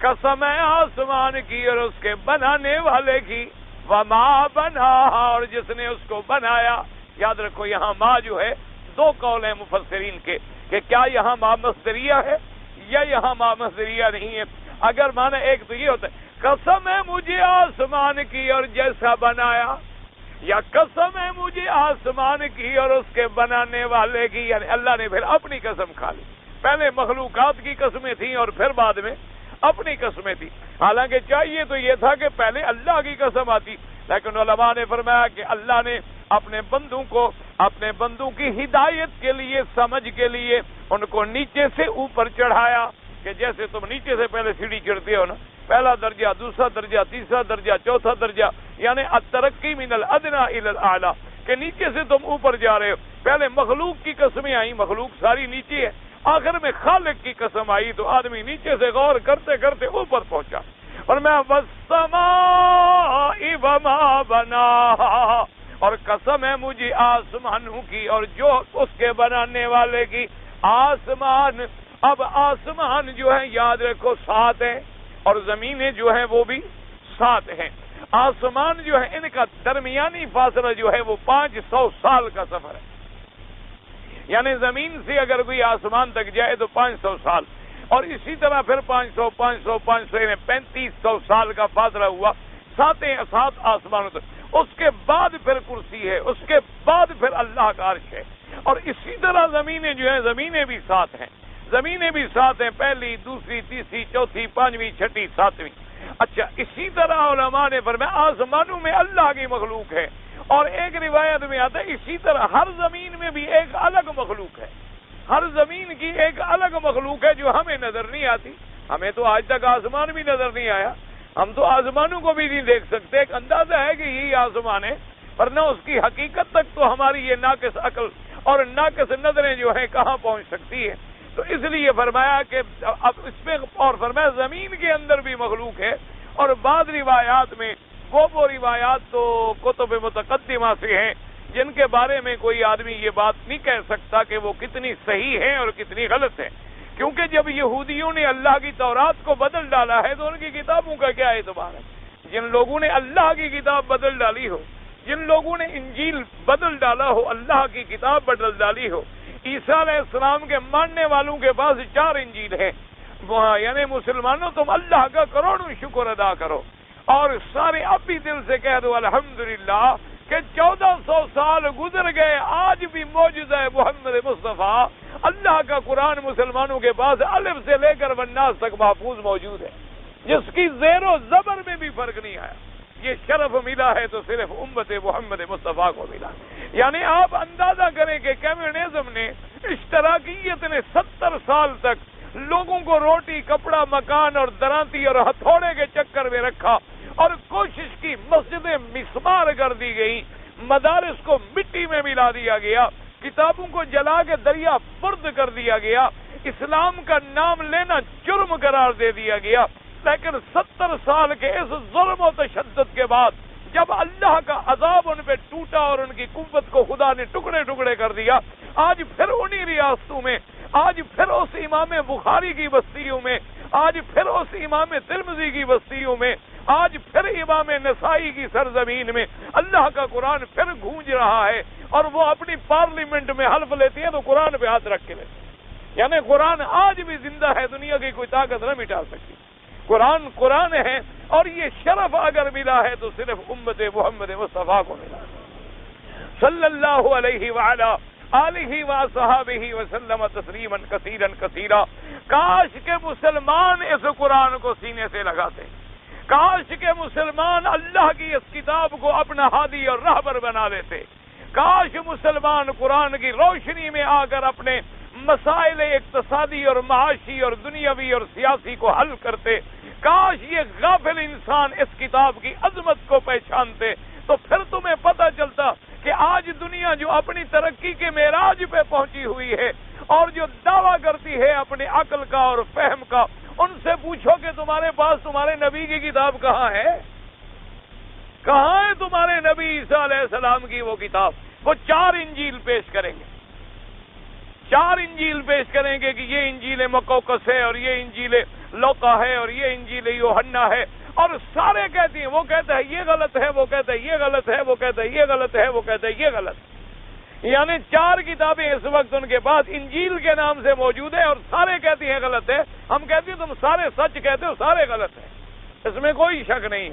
قسم ہے آسمان کی اور اس کے بنانے والے کی، وما بنا، اور جس نے اس کو بنایا۔ یاد رکھو یہاں ماں جو ہے، 2 قول ہیں مفسرین کے کہ کیا یہاں ماں مصدریہ ہے یا یہاں ماں مصدریہ نہیں ہے۔ اگر مانا ایک تو یہ ہوتا ہے قسم ہے مجھے آسمان کی اور جیسا بنایا، یا قسم ہے مجھے آسمان کی اور اس کے بنانے والے کی، یعنی اللہ نے پھر اپنی قسم کھا لی۔ پہلے مخلوقات کی قسمیں تھیں اور پھر بعد میں اپنی قسمیں تھی۔ حالانکہ چاہیے تو یہ تھا کہ پہلے اللہ کی قسم آتی، لیکن علماء نے فرمایا کہ اللہ نے اپنے بندوں کو، اپنے بندوں کی ہدایت کے لیے، سمجھ کے لیے ان کو نیچے سے اوپر چڑھایا، کہ جیسے تم نیچے سے پہلے سیڑھی چڑھتے ہو نا، پہلا درجہ، دوسرا درجہ، تیسرا درجہ، چوتھا درجہ، یعنی الترقی من الادنی الی الاعلی، کہ نیچے سے تم اوپر جا رہے ہو۔ پہلے مخلوق کی قسمیں آئیں، مخلوق ساری نیچے ہے، آخر میں خالق کی قسم آئی تو آدمی نیچے سے غور کرتے کرتے اوپر پہنچا۔ اور میں وَالسَّمَاءِ وَمَا بَنَاهَا، اور قسم ہے مجھے آسمانوں کی اور جو اس کے بنانے والے کی۔ آسمان، اب آسمان جو ہے یاد رکھو 7 ہیں، اور زمینیں جو ہیں وہ بھی 7 ہیں۔ آسمان جو ہے ان کا درمیانی فاصلہ جو ہے وہ 500 سال کا سفر ہے، یعنی زمین سے اگر کوئی آسمان تک جائے تو 500 سال، اور اسی طرح پھر 500 500 500 یعنی 3500 سال کا فاصلہ ہوا 7 آسمانوں تک۔ اس کے بعد پھر کرسی ہے، اس کے بعد پھر اللہ کا عرش ہے، اور اسی طرح زمینیں جو ہیں، زمینیں بھی 7 ہیں، زمینیں بھی 7 ہیں، پہلی، دوسری، تیسری، چوتھی، 5ویں، 6ٹھی، 7ویں۔ اچھا، اسی طرح علماء نے فرمایا آسمانوں میں اللہ کی مخلوق ہے، اور ایک روایت میں آتا ہے اسی طرح ہر زمین میں بھی ایک الگ مخلوق ہے، ہر زمین کی ایک الگ مخلوق ہے جو ہمیں نظر نہیں آتی۔ ہمیں تو آج تک آسمان بھی نظر نہیں آیا، ہم تو آسمانوں کو بھی نہیں دیکھ سکتے، ایک اندازہ ہے کہ یہی آسمان ہے، ورنہ اس کی حقیقت تک تو ہماری یہ ناقص عقل اور ناقص نظریں جو ہیں کہاں پہنچ سکتی ہے۔ تو اس لیے فرمایا کہ اب اس میں، اور فرمایا زمین کے اندر بھی مخلوق ہے، اور بعض روایات میں وہ روایات تو کتب متقدمہ سے ہیں جن کے بارے میں کوئی آدمی یہ بات نہیں کہہ سکتا کہ وہ کتنی صحیح ہیں اور کتنی غلط ہیں، کیونکہ جب یہودیوں نے اللہ کی تورات کو بدل ڈالا ہے تو ان کی کتابوں کا کیا اعتبار ہے؟ جن لوگوں نے اللہ کی کتاب بدل ڈالی ہو، جن لوگوں نے انجیل بدل ڈالا ہو، اللہ کی کتاب بدل ڈالی ہو۔ عیسیٰ علیہ السلام کے ماننے والوں کے پاس 4 انجیل ہیں، یعنی مسلمانوں تم اللہ کا کروڑوں شکر ادا کرو، اور سارے اب بھی دل سے کہہ دو الحمدللہ کہ 1400 سال گزر گئے، آج بھی معجزہ محمد مصطفیٰ اللہ کا قرآن مسلمانوں کے پاس الف سے لے کر والناس تک محفوظ موجود ہے، جس کی زیر و زبر میں بھی فرق نہیں آیا۔ یہ شرف ملا ہے تو صرف امت محمد مصطفیٰ کو ملا۔ یعنی آپ اندازہ کریں کہ کمیونزم نے، اشتراکیت نے 70 سال تک لوگوں کو روٹی کپڑا مکان اور درانتی اور ہتھوڑے کے چکر میں رکھا اور کوشش کی مسجدیں مسمار کر دی گئی، مدارس کو مٹی میں ملا دیا گیا، کتابوں کو جلا کے دریا برد کر دیا گیا، اسلام کا نام لینا جرم قرار دے دیا گیا۔ لیکن 70 سال کے اس ظلم و تشدد کے بعد جب اللہ کا عذاب ان پہ ٹوٹا اور ان کی قوت کو خدا نے ٹکڑے ٹکڑے کر دیا، آج پھر انہی ریاستوں میں، آج پھر اس امام بخاری کی بستیوں میں، آج پھر اس امام ترمذی کی بستیوں میں، آج پھر امام نسائی کی سرزمین میں اللہ کا قرآن پھر گونج رہا ہے، اور وہ اپنی پارلیمنٹ میں حلف لیتی ہے تو قرآن پہ ہاتھ رکھ کے لیتے، یعنی قرآن آج بھی زندہ ہے، دنیا کی کوئی طاقت نہ مٹا سکتی۔ قرآن ہے، اور یہ شرف اگر ملا ہے تو صرف امت محمد مصطفیٰ کو ملا صلی اللہ علیہ وعلا آلہ وصحابہ وسلم تسلیما کثیرا کثیرا۔ کاش کے مسلمان اس قرآن کو سینے سے لگاتے، کاش کے مسلمان اللہ کی اس کتاب کو اپنا ہادی اور رہبر بنا لیتے، کاش مسلمان قرآن کی روشنی میں آ کر اپنے مسائل اقتصادی اور معاشی اور دنیاوی اور سیاسی کو حل کرتے، کاش یہ غافل انسان اس کتاب کی عظمت کو پہچانتے، تو پھر تمہیں پتہ چلتا کہ آج دنیا جو اپنی ترقی کے معراج پہ پہنچی ہوئی ہے اور جو دعویٰ کرتی ہے اپنے عقل کا اور فہم کا، ان سے پوچھو کہ تمہارے پاس تمہارے نبی کی کتاب کہاں ہے؟ کہاں ہے تمہارے نبی عیسیٰ علیہ السلام کی وہ کتاب؟ وہ 4 انجیل پیش کریں گے، 4 انجیل پیش کریں گے کہ یہ انجیل مقوقس ہے اور یہ انجیل لوقا ہے اور یہ انجیل یوحنا ہے، اور سارے کہتی ہیں، وہ کہتا ہے یہ غلط ہے، وہ کہتا ہے یہ غلط ہے، وہ کہتا ہے یہ غلط ہے، وہ کہتا ہے یہ غلط، یعنی 4 کتابیں اس وقت ان کے پاس انجیل کے نام سے موجود ہے، اور سارے کہتی ہیں غلط ہے۔ ہم کہتے ہیں تم سارے سچ کہتے ہو، سارے غلط ہیں، اس میں کوئی شک نہیں۔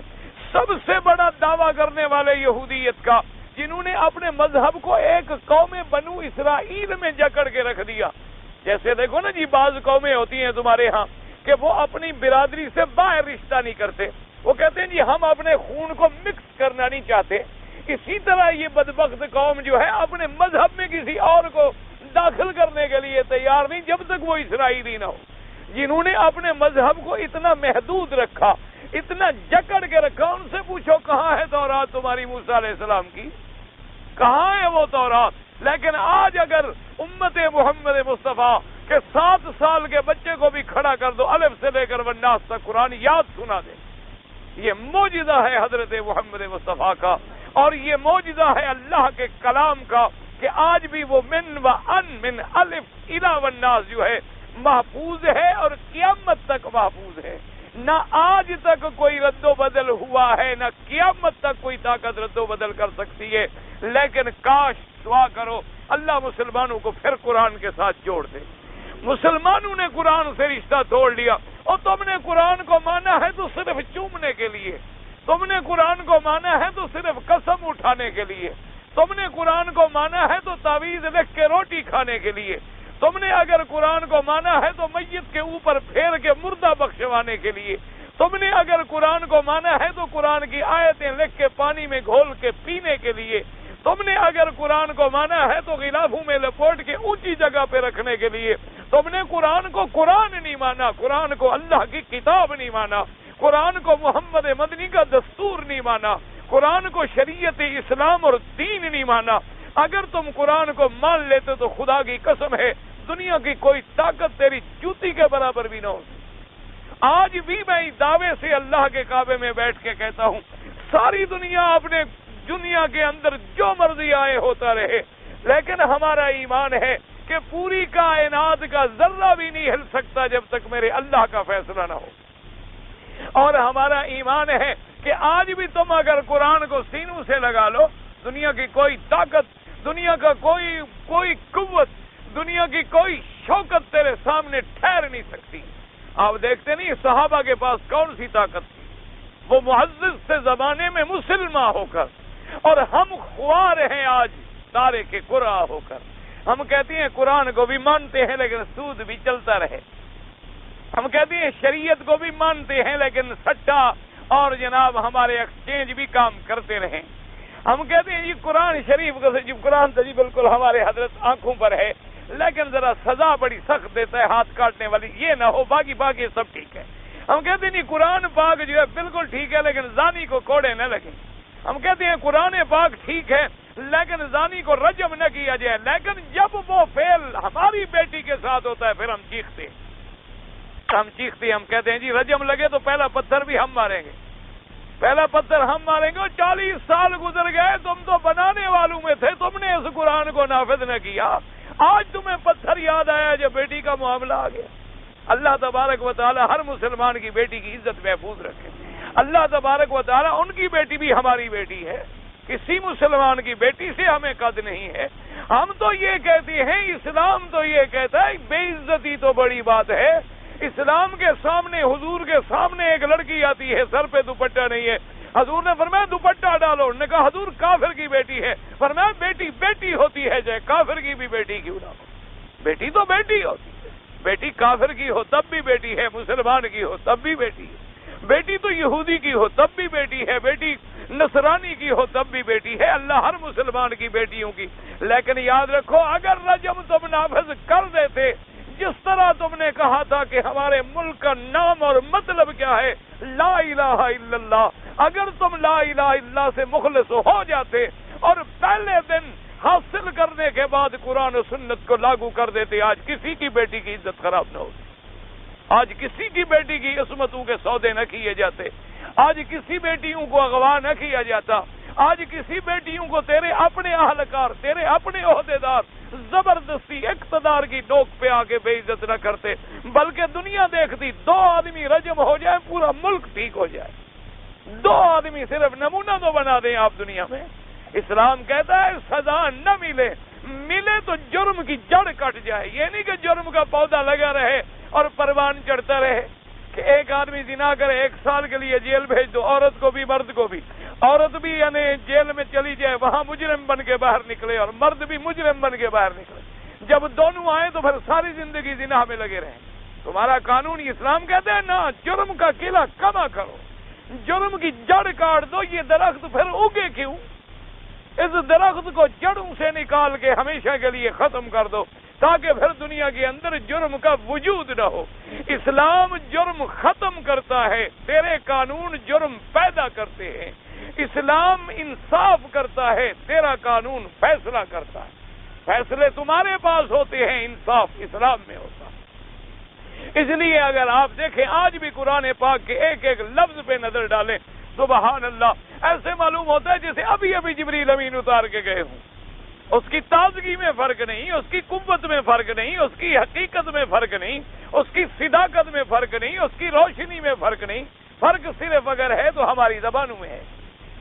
سب سے بڑا دعویٰ کرنے والے یہودیت کا، جنہوں نے اپنے مذہب کو ایک قوم بنو اسرائیل میں جکڑ کے رکھ دیا، جیسے دیکھو نا جی، بعض قومیں ہوتی ہیں تمہارے ہاں کہ وہ اپنی برادری سے باہر رشتہ نہیں کرتے، وہ کہتے ہیں جی ہم اپنے خون کو مکس کرنا نہیں چاہتے۔ اسی طرح یہ بدبخت قوم جو ہے اپنے مذہب میں کسی اور کو داخل کرنے کے لیے تیار نہیں جب تک وہ اسرائیلی نہ ہو۔ جنہوں نے اپنے مذہب کو اتنا محدود رکھا، اتنا جکڑ کے رکھا، ان سے پوچھو کہاں ہے تورات تمہاری موسیٰ علیہ السلام کی؟ کہاں ہے وہ تورات؟ لیکن آج اگر امت محمد مصطفیٰ کہ 7 سال کے بچے کو بھی کھڑا کر دو، الف سے لے کر والناس تک قرآن یاد سنا دے، یہ معجزہ ہے حضرت محمد مصطفیٰ کا، اور یہ معجزہ ہے اللہ کے کلام کا کہ آج بھی وہ من الف الی والناس جو ہے محفوظ ہے اور قیامت تک محفوظ ہے۔ نہ آج تک کوئی رد و بدل ہوا ہے، نہ قیامت تک کوئی طاقت رد و بدل کر سکتی ہے، لیکن کاش دعا کرو اللہ مسلمانوں کو پھر قرآن کے ساتھ جوڑ دے۔ مسلمانوں نے قرآن سے رشتہ توڑ لیا، اور تم نے قرآن کو مانا ہے تو صرف چومنے کے لیے، تم نے قرآن کو مانا ہے تو صرف قسم اٹھانے کے لیے، تم نے قرآن کو مانا ہے تو تعویذ لکھ کے روٹی کھانے کے لیے، تم نے اگر قرآن کو مانا ہے تو میت کے اوپر پھیر کے مردہ بخشوانے کے لیے، تم نے اگر قرآن کو مانا ہے تو قرآن کی آیتیں لکھ کے پانی میں گھول کے پینے کے لیے، تم نے اگر قرآن کو مانا ہے تو غلافوں میں لپوٹ کے اونچی جگہ پہ رکھنے کے لیے، تم نے قرآن کو قرآن نہیں مانا، قرآن کو اللہ کی کتاب نہیں مانا، قرآن کو محمد مدنی کا دستور نہیں مانا، قرآن کو شریعت اسلام اور دین نہیں مانا۔ اگر تم قرآن کو مان لیتے تو خدا کی قسم ہے دنیا کی کوئی طاقت تیری جوتی کے برابر بھی نہ ہو۔ آج بھی میں دعوے سے اللہ کے کعبے میں بیٹھ کے کہتا ہوں، ساری دنیا اپنے دنیا کے اندر جو مرضی آئے ہوتا رہے، لیکن ہمارا ایمان ہے کہ پوری کائنات کا ذرہ بھی نہیں ہل سکتا جب تک میرے اللہ کا فیصلہ نہ ہو، اور ہمارا ایمان ہے کہ آج بھی تم اگر قرآن کو سینوں سے لگا لو، دنیا کی کوئی طاقت، دنیا کا کوئی قوت، دنیا کی کوئی شوکت تیرے سامنے ٹھہر نہیں سکتی۔ آپ دیکھتے نہیں صحابہ کے پاس کون سی طاقت تھی؟ وہ معزز سے زمانے میں مسلمان ہو کر، اور ہم خوار ہیں آج تارے کے قرآ ہو کر۔ ہم کہتے ہیں قرآن کو بھی مانتے ہیں لیکن سود بھی چلتا رہے، ہم کہتے ہیں شریعت کو بھی مانتے ہیں لیکن سٹا اور جناب ہمارے ایکسچینج بھی کام کرتے رہیں۔ ہم کہتے ہیں یہ قرآن شریف کا جب قرآن تو جی بالکل ہمارے حضرت آنکھوں پر ہے، لیکن ذرا سزا بڑی سخت دیتا ہے ہاتھ کاٹنے والی، یہ نہ ہو، باقی سب ٹھیک ہے۔ ہم کہتے ہیں نہیں قرآن پاک جو ہے بالکل ٹھیک ہے لیکن زانی کو کوڑے نہ لگیں۔ ہم کہتے ہیں قرآن پاک ٹھیک ہے لیکن زانی کو رجم نہ کیا جائے، لیکن جب وہ فعل ہماری بیٹی کے ساتھ ہوتا ہے پھر ہم چیختے ہم کہتے ہیں جی رجم لگے تو پہلا پتھر بھی ہم ماریں گے، پہلا پتھر ہم ماریں گے۔ 40 سال گزر گئے، تم تو بنانے والوں میں تھے، تم نے اس قرآن کو نافذ نہ کیا، آج تمہیں پتھر یاد آیا جب بیٹی کا معاملہ آ گیا۔ اللہ تبارک و تعالی ہر مسلمان کی بیٹی کی عزت محفوظ رکھے۔ اللہ تبارک و تعالی ان کی بیٹی بھی ہماری بیٹی ہے، کسی مسلمان کی بیٹی سے ہمیں قد نہیں ہے۔ ہم تو یہ کہتے ہیں، اسلام تو یہ کہتا ہے بے عزتی تو بڑی بات ہے۔ اسلام کے سامنے، حضور کے سامنے ایک لڑکی آتی ہے، سر پہ دوپٹہ نہیں ہے، حضور نے فرمایا دوپٹہ ڈالو، انہوں نے کہا حضور کافر کی بیٹی ہے، فرمایا بیٹی بیٹی ہوتی ہے چاہے کافر کی بھی بیٹی کیوں نہ ہو، بیٹی تو بیٹی ہوتی ہے، بیٹی کافر کی ہو تب بھی بیٹی ہے، مسلمان کی ہو تب بھی بیٹی ہے، بیٹی تو یہودی کی ہو تب بھی بیٹی ہے، بیٹی نصرانی کی ہو تب بھی بیٹی ہے، اللہ ہر مسلمان کی بیٹیوں کی۔ لیکن یاد رکھو اگر رجم تم نافذ کر دیتے، جس طرح تم نے کہا تھا کہ ہمارے ملک کا نام اور مطلب کیا ہے لا الہ الا اللہ، اگر تم لا الہ الا اللہ سے مخلص ہو جاتے اور پہلے دن حاصل کرنے کے بعد قرآن و سنت کو لاگو کر دیتے، آج کسی کی بیٹی کی عزت خراب نہ ہوتی، آج کسی کی بیٹی کی عصمتوں کے سودے نہ کیے جاتے، آج کسی بیٹیوں کو اغوا نہ کیا جاتا، آج کسی بیٹیوں کو تیرے اپنے اہلکار، تیرے اپنے عہدیدار زبردستی اقتدار کی ڈوک پہ آ کے بے عزت نہ کرتے، بلکہ دنیا دیکھتی 2 آدمی رجم ہو جائے پورا ملک ٹھیک ہو جائے، 2 آدمی صرف نمونہ تو بنا دیں آپ دنیا میں۔ اسلام کہتا ہے سزا نہ ملے تو جرم کی جڑ کٹ جائے، یہ نہیں کہ جرم کا پودا لگا رہے اور پروان چڑھتا رہے، کہ ایک آدمی زنا کرے 1 سال کے لیے جیل بھیج دو، عورت کو بھی مرد کو بھی، عورت بھی یعنی جیل میں چلی جائے وہاں مجرم بن کے باہر نکلے اور مرد بھی مجرم بن کے باہر نکلے، جب دونوں آئے تو پھر ساری زندگی زنا میں لگے رہیں۔ تمہارا قانون اسلام کہتا ہے نا، جرم کا قلعہ کما کرو، جرم کی جڑ کاٹ دو، یہ درخت پھر اگے کیوں؟ اس درخت کو جڑوں سے نکال کے ہمیشہ کے لیے ختم کر دو تاکہ پھر دنیا کے اندر جرم کا وجود نہ ہو۔ اسلام جرم ختم کرتا ہے، تیرے قانون جرم پیدا کرتے ہیں۔ اسلام انصاف کرتا ہے، تیرا قانون فیصلہ کرتا ہے۔ فیصلے تمہارے پاس ہوتے ہیں، انصاف اسلام میں ہوتا ہے۔ اس لیے اگر آپ دیکھیں آج بھی قرآن پاک کے ایک ایک لفظ پہ نظر ڈالیں، سبحان اللہ، ایسے معلوم ہوتا ہے جیسے ابھی ابھی جبریل امین اتار کے گئے ہوں۔ اس کی تازگی میں فرق نہیں، اس کی قوت میں فرق نہیں، اس کی حقیقت میں فرق نہیں، اس کی صداقت میں فرق نہیں، اس کی روشنی میں فرق نہیں۔ فرق صرف اگر ہے تو ہماری زبانوں میں ہے،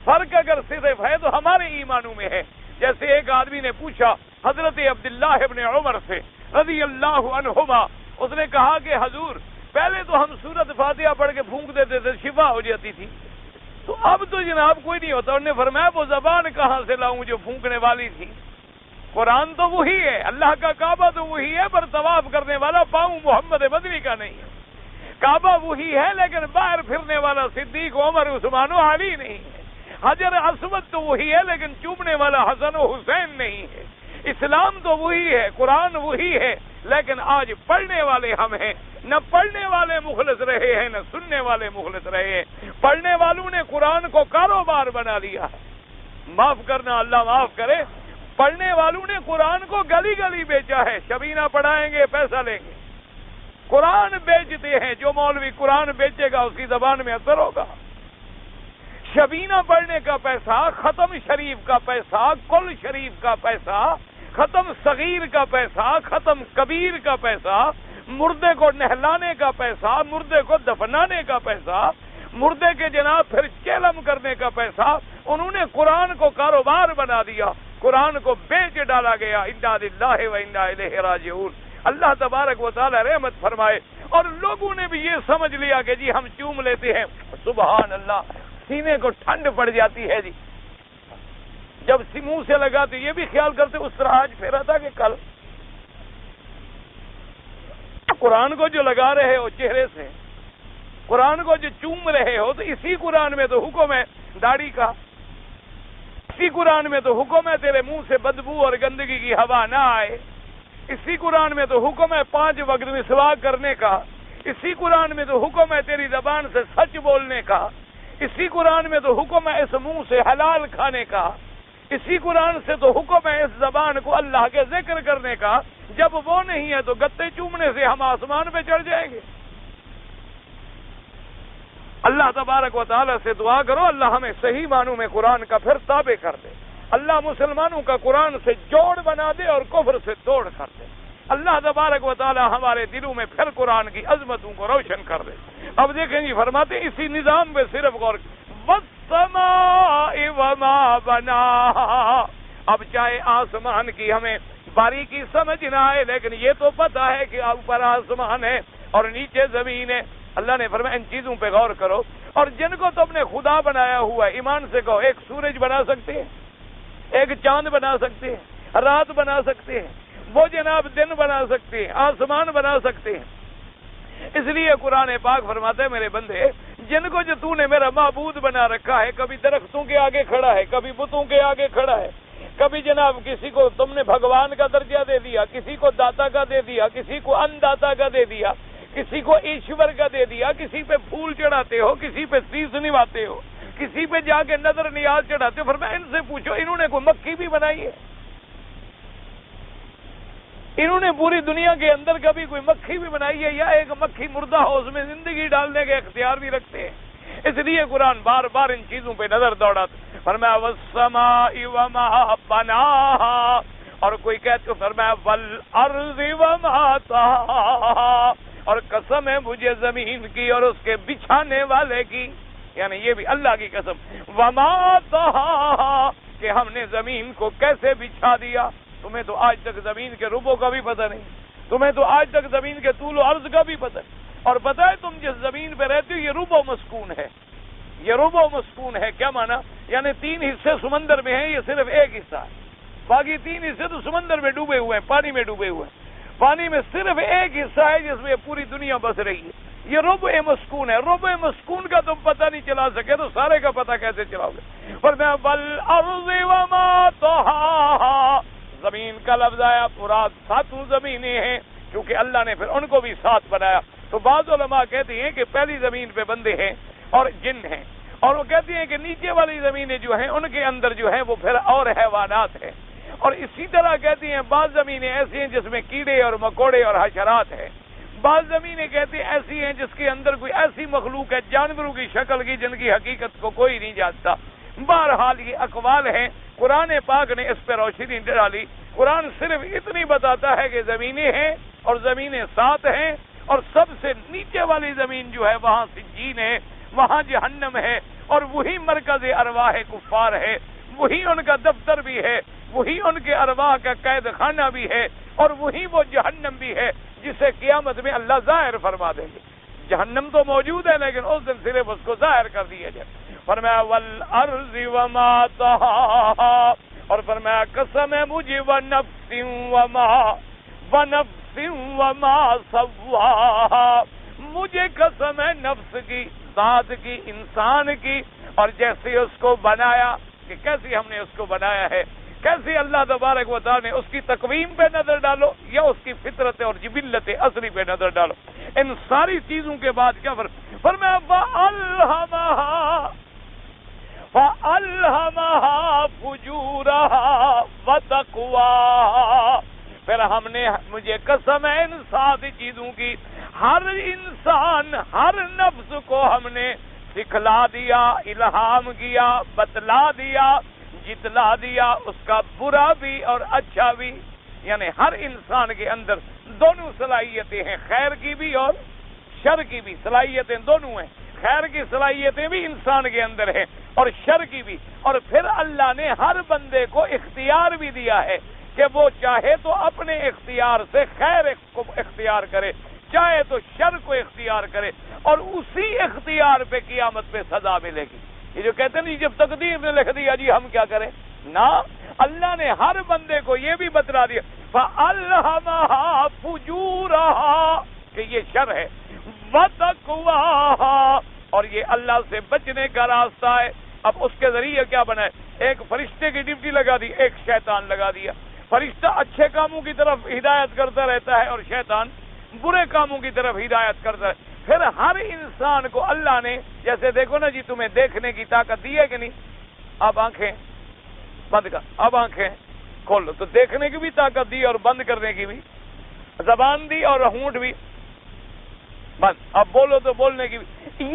فرق اگر صرف ہے تو ہمارے ایمانوں میں ہے۔ جیسے ایک آدمی نے پوچھا حضرت عبداللہ ابن عمر سے رضی اللہ عنہما، اس نے کہا کہ حضور پہلے تو ہم سورۃ فاتحہ پڑھ کے پھونک دیتے تھے شفا ہو جاتی تھی، تو اب تو جناب کوئی نہیں ہوتا۔ انہوں نے فرمایا وہ زبان کہاں سے لاؤں جو پھونکنے والی تھی؟ قرآن تو وہی ہے، اللہ کا کعبہ تو وہی ہے، پر طواف کرنے والا پاؤں محمد مدنی کا نہیں ہے۔ کعبہ وہی ہے لیکن باہر پھرنے والا صدیق عمر عثمان و علی نہیں ہے۔ حجر اسود تو وہی ہے لیکن چومنے والا حسن و حسین نہیں ہے۔ اسلام تو وہی ہے، قرآن وہی ہے، لیکن آج پڑھنے والے ہم ہیں، نہ پڑھنے والے مخلص رہے ہیں نہ سننے والے مخلص رہے ہیں۔ پڑھنے والوں نے قرآن کو کاروبار بنا لیا ہے، معاف کرنا اللہ معاف کرے، پڑھنے والوں نے قرآن کو گلی گلی بیچا ہے، شبینہ پڑھائیں گے پیسہ لیں گے، قرآن بیچتے ہیں، جو مولوی قرآن بیچے گا اس کی زبان میں اثر ہوگا۔ شبینہ پڑھنے کا پیسہ، ختم شریف کا پیسہ، کل شریف کا پیسہ، ختم صغیر کا پیسہ، ختم کبیر کا پیسہ، مردے کو نہلانے کا پیسہ، مردے کو دفنانے کا پیسہ، مردے کے جناب پھر چیلم کرنے کا پیسہ، انہوں نے قرآن کو کاروبار بنا دیا، قرآن کو بیچ ڈالا گیا۔ انا للہ و انا الیہ راجعون۔ اللہ تبارک و تعالی رحمت فرمائے۔ اور لوگوں نے بھی یہ سمجھ لیا کہ جی ہم چوم لیتے ہیں، سبحان اللہ، سینے کو ٹھنڈ پڑ جاتی ہے جی، جب منہ سے لگاتے یہ بھی خیال کرتے اس طرح آج پھیرا تھا کہ کل۔ قرآن کو جو لگا رہے ہو چہرے سے، قرآن کو جو چوم رہے ہو، تو اسی قرآن میں تو حکم ہے داڑھی کا، اسی قرآن میں تو حکم ہے تیرے منہ سے بدبو اور گندگی کی ہوا نہ آئے، اسی قرآن میں تو حکم ہے 5 وقت مسواک کرنے کا، اسی قرآن میں تو حکم ہے تیری زبان سے سچ بولنے کا، اسی قرآن میں تو حکم ہے اس منہ سے حلال کھانے کا، اسی قرآن سے تو حکم ہے اس زبان کو اللہ کے ذکر کرنے کا۔ جب وہ نہیں ہے تو گتے چومنے سے ہم آسمان پہ چڑھ جائیں گے۔ اللہ تبارک و تعالیٰ سے دعا کرو اللہ ہمیں صحیح معنوں میں قرآن کا پھر تابع کر دے، اللہ مسلمانوں کا قرآن سے جوڑ بنا دے اور کفر سے توڑ کر دے۔ اللہ تبارک و تعالیٰ ہمارے دلوں میں پھر قرآن کی عظمتوں کو روشن کر دے۔ اب دیکھیں جی فرماتے اسی نظام پہ صرف غور وَالسَّمَاءِ وَمَا بَنَاهَا۔ اب چاہے آسمان کی ہمیں باریکی سمجھ نہ آئے لیکن یہ تو پتہ ہے کہ اوپر آسمان ہے اور نیچے زمین ہے۔ اللہ نے فرمایا ان چیزوں پہ غور کرو، اور جن کو تم نے خدا بنایا ہوا ہے ایمان سے کہو، ایک سورج بنا سکتے ہیں، ایک چاند بنا سکتے ہیں، رات بنا سکتے ہیں، وہ جناب دن بنا سکتے ہیں، آسمان بنا سکتے ہیں۔ اس لیے قرآن پاک فرماتا ہے میرے بندے جن کو جو تو نے میرا معبود بنا رکھا ہے، کبھی درختوں کے آگے کھڑا ہے، کبھی بتوں کے آگے کھڑا ہے، کبھی جناب کسی کو تم نے بھگوان کا درجہ دے دیا، کسی کو داتا کا دے دیا، کسی کو ان داتا کا دے دیا، کسی کو ایشور کا دے دیا، کسی پہ پھول چڑھاتے ہو، کسی پہ سیس نواتے ہو، کسی پہ جا کے نظر نیاز چڑھاتے ہو۔ فرمایا ان سے پوچھو انہوں نے کوئی مکھی بھی بنائی ہے؟ انہوں نے پوری دنیا کے اندر کبھی کوئی مکھی بھی بنائی ہے؟ یا ایک مکھی مردہ ہو اس میں زندگی ڈالنے کے اختیار بھی رکھتے ہیں؟ اس لیے قرآن بار بار ان چیزوں پہ نظر دوڑاتا۔ فرمایا وَالسَّمَاءِ وَمَا بَنَاهَا، اور کوئی کہتے فرمایا وَالْأَرْضِ وَمَا طَحَاهَا، اور قسم ہے مجھے زمین کی اور اس کے بچھانے والے کی، یعنی یہ بھی اللہ کی قسم، وَمَا طَحَاهَا، کہ ہم نے زمین کو کیسے بچھا دیا۔ تمہیں تو آج تک زمین کے ربوں کا بھی پتہ نہیں، تمہیں تو آج تک زمین کے طول و عرض کا بھی پتہ نہیں، اور پتہ ہے تم جس زمین پہ رہتے ہو یہ ربع مسکون ہے، یہ ربع مسکون ہے۔ کیا مانا؟ یعنی 3 حصے سمندر میں ہیں، یہ صرف ایک حصہ ہے، باقی 3 حصے تو سمندر میں ڈوبے ہوئے ہیں، پانی میں ڈوبے ہوئے ہیں، پانی میں صرف ایک حصہ ہے جس میں پوری دنیا بس رہی ہے، یہ ربع مسکون ہے۔ ربع مسکون کا تم پتہ نہیں چلا سکے تو سارے کا پتہ کیسے چلاؤ گے؟ فرمایا وَالْأَرْضِ وَمَا طَحَاهَا، زمین کا لفظ آیا، مراد 7 زمینیں ہیں کیونکہ اللہ نے پھر ان کو بھی 7 بنایا۔ تو بعض علماء کہتے ہیں کہ پہلی زمین پہ بندے ہیں اور جن ہیں، اور وہ کہتے ہیں کہ نیچے والی زمینیں جو ہیں ان کے اندر جو ہیں وہ پھر اور حیوانات ہیں، اور اسی طرح کہتے ہیں بعض زمینیں ایسی ہیں جس میں کیڑے اور مکوڑے اور حشرات ہیں، بعض زمینیں کہتے ہیں ایسی ہیں جس کے اندر کوئی ایسی مخلوق ہے جانوروں کی شکل کی جن کی حقیقت کو کوئی نہیں جانتا۔ بہرحال یہ اقوال ہیں، قرآن پاک نے اس پہ روشنی ڈالی۔ قرآن صرف اتنی بتاتا ہے کہ زمینیں ہیں اور زمینیں 7 ہیں، اور سب سے نیچے والی زمین جو ہے وہاں سجین ہے، وہاں جہنم ہے، اور وہی مرکز ارواح کفار ہے، وہی ان کا دفتر بھی ہے، وہی ان کے ارواح کا قید خانہ بھی ہے، اور وہی وہ جہنم بھی ہے جسے قیامت میں اللہ ظاہر فرما دیں گے۔ جہنم تو موجود ہے لیکن اس دن صرف اس کو ظاہر کر دیا جائے۔ فرمایا وَالْأَرْضِ وَمَا طَحَاهَا، اور فرمایا قسم ہے مجھے وَنَفْسٍ وَمَا سَوَّاهَا، مجھے قسم ہے نفس کی، ذات کی، انسان کی، اور جیسے اس کو بنایا، کہ کیسے ہم نے اس کو بنایا ہے، کیسے اللہ تبارک و تعالی نے اس کی تقویم پہ نظر ڈالو یا اس کی فطرت اور جبلت اصلی پہ نظر ڈالو۔ ان ساری چیزوں کے بعد کیا فرمایا فَأَلْهَمَهَا فُجُورَهَا وَتَقْوَاهَا، پھر ہم نے، مجھے قسم ہے ان 7 چیزوں کی، ہر انسان، ہر نفس کو ہم نے سکھلا دیا، الہام کیا، بتلا دیا، جتلا دیا، اس کا برا بھی اور اچھا بھی، یعنی ہر انسان کے اندر دونوں صلاحیتیں ہیں، خیر کی بھی اور شر کی بھی صلاحیتیں دونوں ہیں۔ خیر کی صلاحیتیں بھی انسان کے اندر ہیں اور شر کی بھی، اور پھر اللہ نے ہر بندے کو اختیار بھی دیا ہے کہ وہ چاہے تو اپنے اختیار سے خیر کو اختیار کرے، چاہے تو شر کو اختیار کرے، اور اسی اختیار پہ قیامت پہ سزا ملے گی۔ یہ جو کہتے ہیں جب تقدیر نے لکھ دیا جی ہم کیا کریں، نہ، اللہ نے ہر بندے کو یہ بھی بتلا دیا فَأَلْهَمَهَا فُجُورَهَا، کہ یہ شر ہے، وَتَقْوَاهَا، اور یہ اللہ سے بچنے کا راستہ ہے۔ اب اس کے ذریعے کیا بنا ہے، ایک فرشتے کی ڈیوٹی لگا دی، ایک شیطان لگا دیا۔ فرشتہ اچھے کاموں کی طرف ہدایت کرتا رہتا ہے اور شیطان برے کاموں کی طرف ہدایت کرتا ہے. پھر ہر انسان کو اللہ نے جیسے دیکھو نا جی تمہیں دیکھنے کی طاقت دی ہے کہ نہیں؟ اب آنکھیں بند کر، اب آنکھیں کھول لو تو دیکھنے کی بھی طاقت دی اور بند کرنے کی بھی، زبان دی اور ہونٹ بھی بند، اب بولو تو بولنے کی بھی.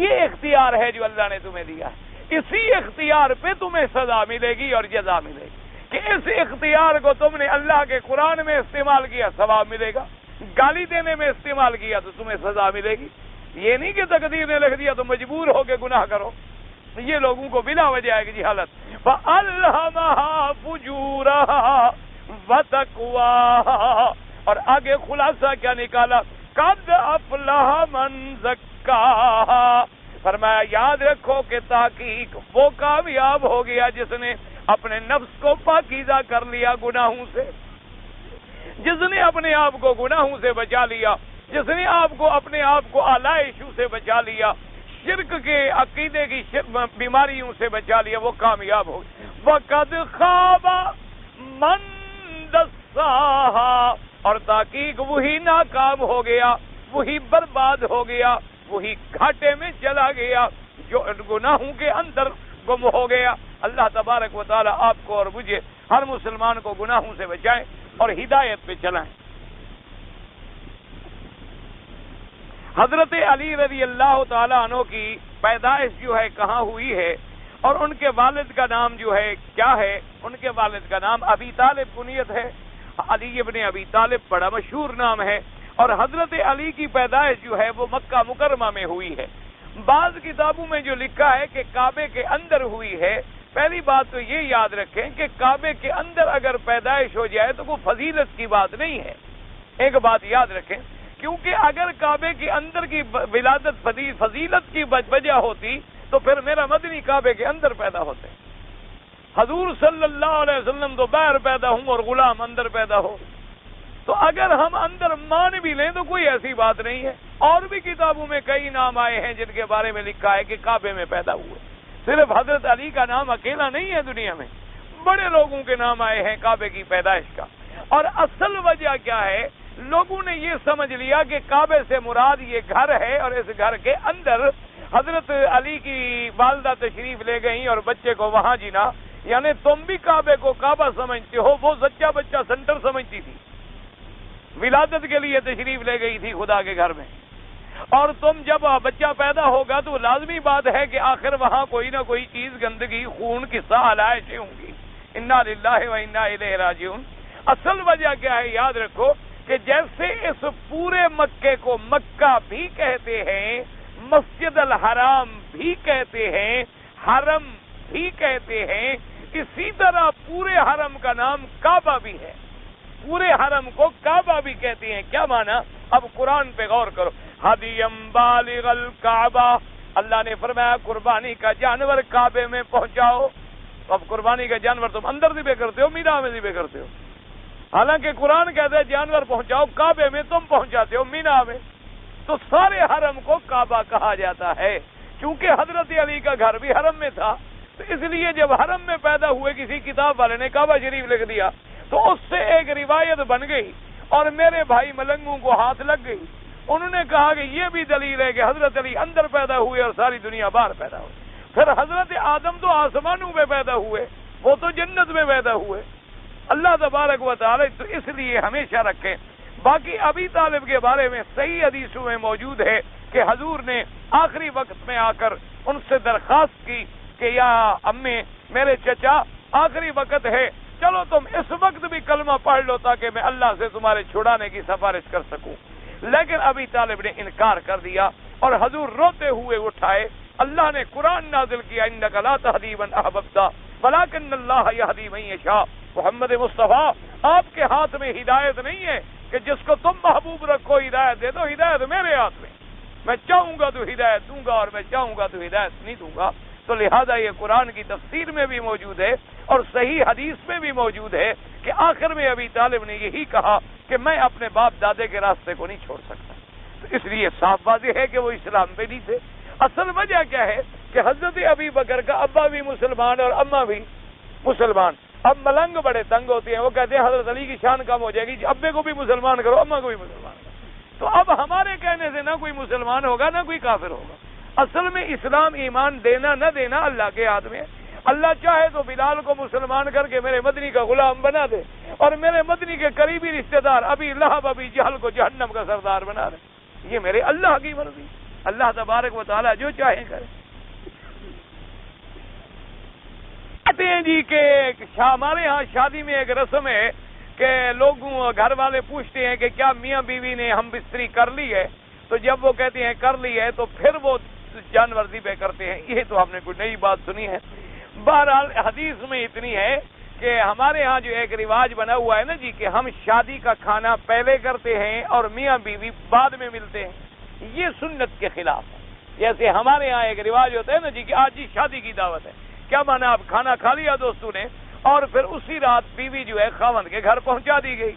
یہ اختیار ہے جو اللہ نے تمہیں دیا ہے، اسی اختیار پہ تمہیں سزا ملے گی اور جزا ملے گی کہ اس اختیار کو تم نے اللہ کے قرآن میں استعمال کیا ثواب ملے گا، گالی دینے میں استعمال کیا تو تمہیں سزا ملے گی. یہ نہیں کہ تقدیر نے لکھ دیا تو مجبور ہو کے گناہ کرو، یہ لوگوں کو بلا وجہ ہے کہ جی حالت. فَأَلْهَمَهَا فُجُورَهَا وَتَقْوَاهَا، اور آگے خلاصہ کیا نکالا؟ قَدْ أَفْلَحَ مَنْ زَكَّاهَا، فرمایا یاد رکھو کہ تحقیق وہ کامیاب ہو گیا جس نے اپنے نفس کو پاکیزہ کر لیا گناہوں سے، جس نے اپنے آپ کو گناہوں سے بچا لیا، جس نے آپ کو اپنے آپ کو آلائشوں سے بچا لیا، شرک کے عقیدے کی بیماریوں سے بچا لیا، وہ کامیاب ہو گیا. وَقَدْ خَابَ مَنْ دَسَّاهَا، اور تحقیق وہی ناکام ہو گیا، وہی برباد ہو گیا، وہی گھاٹے میں چلا گیا جو گناہوں کے اندر گم ہو گیا. اللہ تبارک و تعالی آپ کو اور مجھے ہر مسلمان کو گناہوں سے بچائیں اور ہدایت پہ چلائیں. حضرت علی رضی اللہ تعالی عنہ کی پیدائش جو ہے کہاں ہوئی ہے اور ان کے والد کا نام جو ہے کیا ہے؟ ان کے والد کا نام ابی طالب کنیت ہے، علی ابن ابی طالب بڑا مشہور نام ہے. اور حضرت علی کی پیدائش جو ہے وہ مکہ مکرمہ میں ہوئی ہے. بعض کتابوں میں جو لکھا ہے کہ کعبے کے اندر ہوئی ہے. پہلی بات تو یہ یاد رکھیں کہ کعبے کے اندر اگر پیدائش ہو جائے تو وہ فضیلت کی بات نہیں ہے. ایک بات یاد رکھیں، کیونکہ اگر کعبے کے اندر کی ولادت فضیلت کی وجہ ہوتی تو پھر میرا مدنی کعبے کے اندر پیدا ہوتے. حضور صلی اللہ علیہ وسلم تو باہر پیدا ہوں اور غلام اندر پیدا ہو، تو اگر ہم اندر مان بھی لیں تو کوئی ایسی بات نہیں ہے. اور بھی کتابوں میں کئی نام آئے ہیں جن کے بارے میں لکھا ہے کہ کعبے میں پیدا ہوئے. صرف حضرت علی کا نام اکیلا نہیں ہے، دنیا میں بڑے لوگوں کے نام آئے ہیں کعبے کی پیدائش کا. اور اصل وجہ کیا ہے؟ لوگوں نے یہ سمجھ لیا کہ کعبے سے مراد یہ گھر ہے اور اس گھر کے اندر حضرت علی کی والدہ تشریف لے گئیں اور بچے کو وہاں جینا، یعنی تم بھی کعبے کو کعبہ سمجھتے ہو، وہ سچا بچہ سینٹر سمجھتی تھی، ولادت کے لیے تشریف لے گئی تھی خدا کے گھر میں. اور تم جب بچہ پیدا ہوگا تو لازمی بات ہے کہ آخر وہاں کوئی نہ کوئی چیز گندگی خون قصہ علائشیں ہوں گی. انا للہ و انا الیہ راجعون. اصل وجہ کیا ہے؟ یاد رکھو کہ جیسے اس پورے مکے کو مکہ بھی کہتے ہیں، مسجد الحرام بھی کہتے ہیں، حرم بھی کہتے ہیں، اسی طرح پورے حرم کا نام کعبہ بھی ہے. پورے حرم کو کعبہ بھی کہتے ہیں. کیا معنی؟ اب قرآن پہ غور کرو. ہدیم بالغ الکعبہ، اللہ نے فرمایا قربانی کا جانور کعبے میں پہنچاؤ. اب قربانی کا جانور تم اندر ذبح کرتے ہو، مینا میں ذبح کرتے ہو. حالانکہ قرآن کہتا ہے جانور پہنچاؤ کعبے میں، تم پہنچاتے ہو مینا میں. تو سارے حرم کو کعبہ کہا جاتا ہے کیونکہ حضرت علی کا گھر بھی حرم میں تھا. تو اس لیے جب حرم میں پیدا ہوئے کسی کتاب والے نے کعبہ شریف لکھ دیا تو اس سے ایک روایت بن گئی اور میرے بھائی ملنگوں کو ہاتھ لگ گئی. انہوں نے کہا کہ یہ بھی دلیل ہے کہ حضرت علی اندر پیدا ہوئے اور ساری دنیا باہر پیدا ہوئی. پھر حضرت آدم تو آسمانوں میں پیدا ہوئے، وہ تو جنت میں پیدا ہوئے. اللہ تبارک و تعالی تو اس لیے ہمیشہ رکھیں. باقی ابی طالب کے بارے میں صحیح حدیثوں میں موجود ہے کہ حضور نے آخری وقت میں آ کر ان سے درخواست کی کہ یا امی، میرے چچا آخری وقت ہے، چلو تم اس وقت بھی کلمہ پڑھ لو تاکہ میں اللہ سے تمہارے چھڑانے کی سفارش کر سکوں. لیکن ابی طالب نے انکار کر دیا اور حضور روتے ہوئے اٹھائے. اللہ نے قرآن نازل کیا انک لا تہدی من احببت ولکن اللہ یہدی من یشاء. محمد مصطفیٰ، آپ کے ہاتھ میں ہدایت نہیں ہے کہ جس کو تم محبوب رکھو ہدایت دے دو. ہدایت میرے ہاتھ میں چاہوں گا تو ہدایت دوں گا اور میں چاہوں گا تو ہدایت نہیں دوں گا. تو لہذا یہ قرآن کی تفسیر میں بھی موجود ہے اور صحیح حدیث میں بھی موجود ہے کہ آخر میں ابی طالب نے یہی کہا کہ میں اپنے باپ دادے کے راستے کو نہیں چھوڑ سکتا. تو اس لیے صاف واضح ہے کہ وہ اسلام پہ نہیں تھے. اصل وجہ کیا ہے کہ حضرت ابی بکر کا ابا بھی مسلمان اور اماں بھی مسلمان. اب ملنگ بڑے تنگ ہوتے ہیں، وہ کہتے ہیں حضرت علی کی شان کم ہو جائے گی، ابے کو بھی مسلمان کرو، اماں کو بھی مسلمان کرو۔ تو اب ہمارے کہنے سے نہ کوئی مسلمان ہوگا نہ کوئی کافر ہوگا۔ اصل میں اسلام ایمان دینا نہ دینا اللہ کے ہاتھ میں ہے۔ اللہ چاہے تو بلال کو مسلمان کر کے میرے مدنی کا غلام بنا دے، اور میرے مدنی کے قریبی رشتہ دار ابھی لہب ابھی جہل کو جہنم کا سردار بنا دے۔ یہ میرے اللہ کی مرضی، اللہ تبارک و تعالیٰ جو چاہے کرے۔ کہتے ہیں جی کہ ہمارے ہاں شادی میں ایک رسم ہے کہ لوگوں گھر والے پوچھتے ہیں کہ کیا میاں بیوی نے ہم بستری کر لی ہے، تو جب وہ کہتے ہیں کر لی ہے تو پھر وہ جانور ذبح کرتے ہیں۔ یہ تو ہم نے کوئی نئی بات سنی ہے۔ بہرحال حدیث میں اتنی ہے کہ ہمارے ہاں جو ایک رواج بنا ہوا ہے نا جی کہ ہم شادی کا کھانا پہلے کرتے ہیں اور میاں بیوی بعد میں ملتے ہیں، یہ سنت کے خلاف ہے۔ جیسے ہمارے ہاں ایک رواج ہوتا ہے نا جی کہ آج جی شادی کی دعوت ہے، کیا مانا آپ کھانا کھا لیا دوستوں نے اور پھر اسی رات بیوی جو ہے خاوند کے گھر پہنچا دی گئی،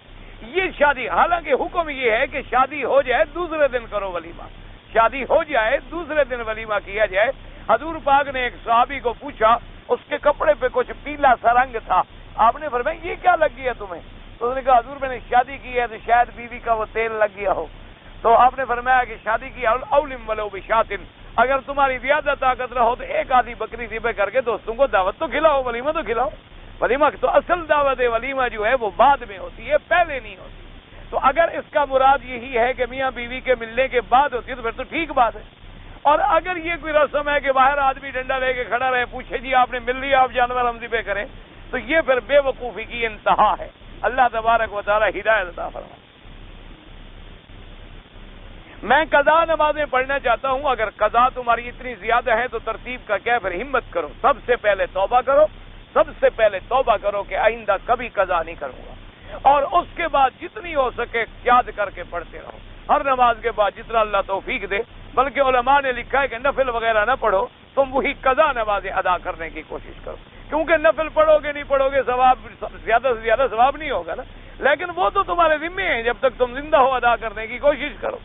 یہ شادی۔ حالانکہ حکم یہ ہے کہ شادی ہو جائے دوسرے دن کرو ولیمہ، شادی ہو جائے دوسرے دن ولیمہ کیا جائے۔ حضور پاک نے ایک صحابی کو پوچھا، اس کے کپڑے پہ کچھ پیلا سا رنگ تھا، آپ نے فرمایا یہ کیا لگ گیا تمہیں؟ تو اس نے کہا حضور میں نے شادی کی ہے تو شاید بیوی کا وہ تیل لگ گیا ہو۔ تو آپ نے فرمایا کہ شادی کی اولم ولو بشاتن، اگر تمہاری زیادہ طاقت نہ ہو تو ایک آدھی بکری ذبح کر کے دوستوں کو دعوت تو کھلاؤ، ولیمہ تو کھلاؤ۔ ولیمہ تو اصل دعوت ولیمہ جو ہے وہ بعد میں ہوتی ہے، پہلے نہیں ہوتی۔ تو اگر اس کا مراد یہی ہے کہ میاں بیوی کے ملنے کے بعد ہوتی ہے تو پھر تو ٹھیک بات ہے۔ اور اگر یہ کوئی رسم ہے کہ باہر آدمی ڈنڈا لے کے کھڑا رہے، پوچھے جی آپ نے مل لیا آپ جانور ہم ذبح کریں، تو یہ پھر بے وقوفی کی انتہا ہے۔ اللہ تبارک و تعالی ہدایت عطا فرمائے۔ میں قضا نمازیں پڑھنا چاہتا ہوں، اگر قضا تمہاری اتنی زیادہ ہے تو ترتیب کا کیا، پھر ہمت کرو، سب سے پہلے توبہ کرو، سب سے پہلے توبہ کرو کہ آئندہ کبھی قضا نہیں کروں گا، اور اس کے بعد جتنی ہو سکے یاد کر کے پڑھتے رہو، ہر نماز کے بعد جتنا اللہ توفیق دے۔ بلکہ علماء نے لکھا ہے کہ نفل وغیرہ نہ پڑھو، تم وہی قضا نمازیں ادا کرنے کی کوشش کرو، کیونکہ نفل پڑھو گے نہیں پڑھو گے ثواب زیادہ سے زیادہ ثواب نہیں ہوگا نا، لیکن وہ تو تمہارے ذمے ہیں، جب تک تم زندہ ہو ادا کرنے کی کوشش کرو۔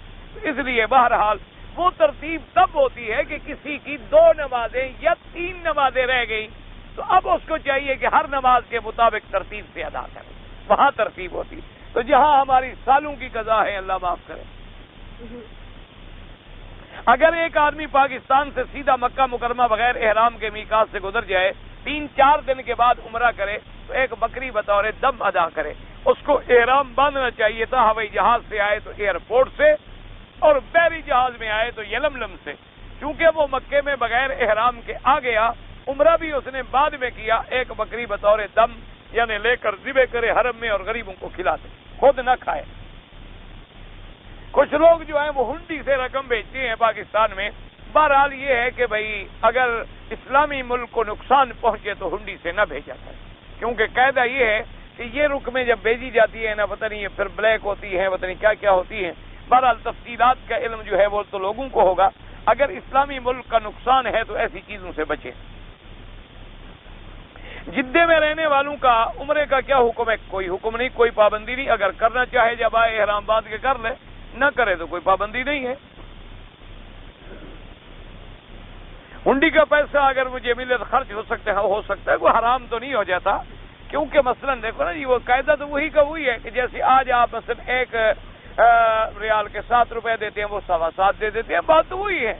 اس لیے بہرحال وہ ترتیب تب ہوتی ہے کہ کسی کی 2 نمازیں یا 3 نمازیں رہ گئی تو اب اس کو چاہیے کہ ہر نماز کے مطابق ترتیب سے ادا کرے، وہاں ترتیب ہوتی۔ تو جہاں ہماری سالوں کی قضا ہے اللہ معاف کرے۔ اگر ایک آدمی پاکستان سے سیدھا مکہ مکرمہ بغیر احرام کے میقات سے گزر جائے، 3-4 دن کے بعد عمرہ کرے تو ایک بکری بطور دم ادا کرے۔ اس کو احرام باندھنا چاہیے تھا، ہوائی جہاز سے آئے تو ایئرپورٹ سے، اور بحری جہاز میں آئے تو یلملم سے، چونکہ وہ مکے میں بغیر احرام کے آ گیا، عمرہ بھی اس نے بعد میں کیا، ایک بکری بطور دم یعنی لے کر ذبح کرے حرم میں اور غریبوں کو کھلا دے، خود نہ کھائے۔ کچھ لوگ جو ہیں وہ ہنڈی سے رقم بیچتے ہیں پاکستان میں۔ بہرحال یہ ہے کہ بھائی اگر اسلامی ملک کو نقصان پہنچے تو ہنڈی سے نہ بھیجا جائے، کیونکہ قاعدہ یہ ہے کہ یہ رقمیں جب بھیجی جاتی ہے نا پتہ نہیں یہ پھر بلیک ہوتی ہے، پتہ نہیں کیا کیا ہوتی ہیں۔ بہرحال تفصیلات کا علم جو ہے وہ تو لوگوں کو ہوگا۔ اگر اسلامی ملک کا نقصان ہے تو ایسی چیزوں سے بچیں۔ جدے میں رہنے والوں کا عمرے کا کیا حکم ہے؟ کوئی حکم نہیں، کوئی پابندی نہیں، اگر کرنا چاہے جب آئے احرام باندھ کے کر لے، نہ کرے تو کوئی پابندی نہیں ہے۔ ہنڈی کا پیسہ اگر مجھے ملے تو خرچ ہو سکتا ہے، کوئی حرام تو نہیں ہو جاتا، کیونکہ مثلا دیکھو نا جی وہ قاعدہ تو وہی کا وہی ہے کہ جیسے آج آپ مثلا 1 ریال کے 7 روپے دیتے ہیں وہ 7.25 دے دیتے ہیں، بات تو وہی ہے۔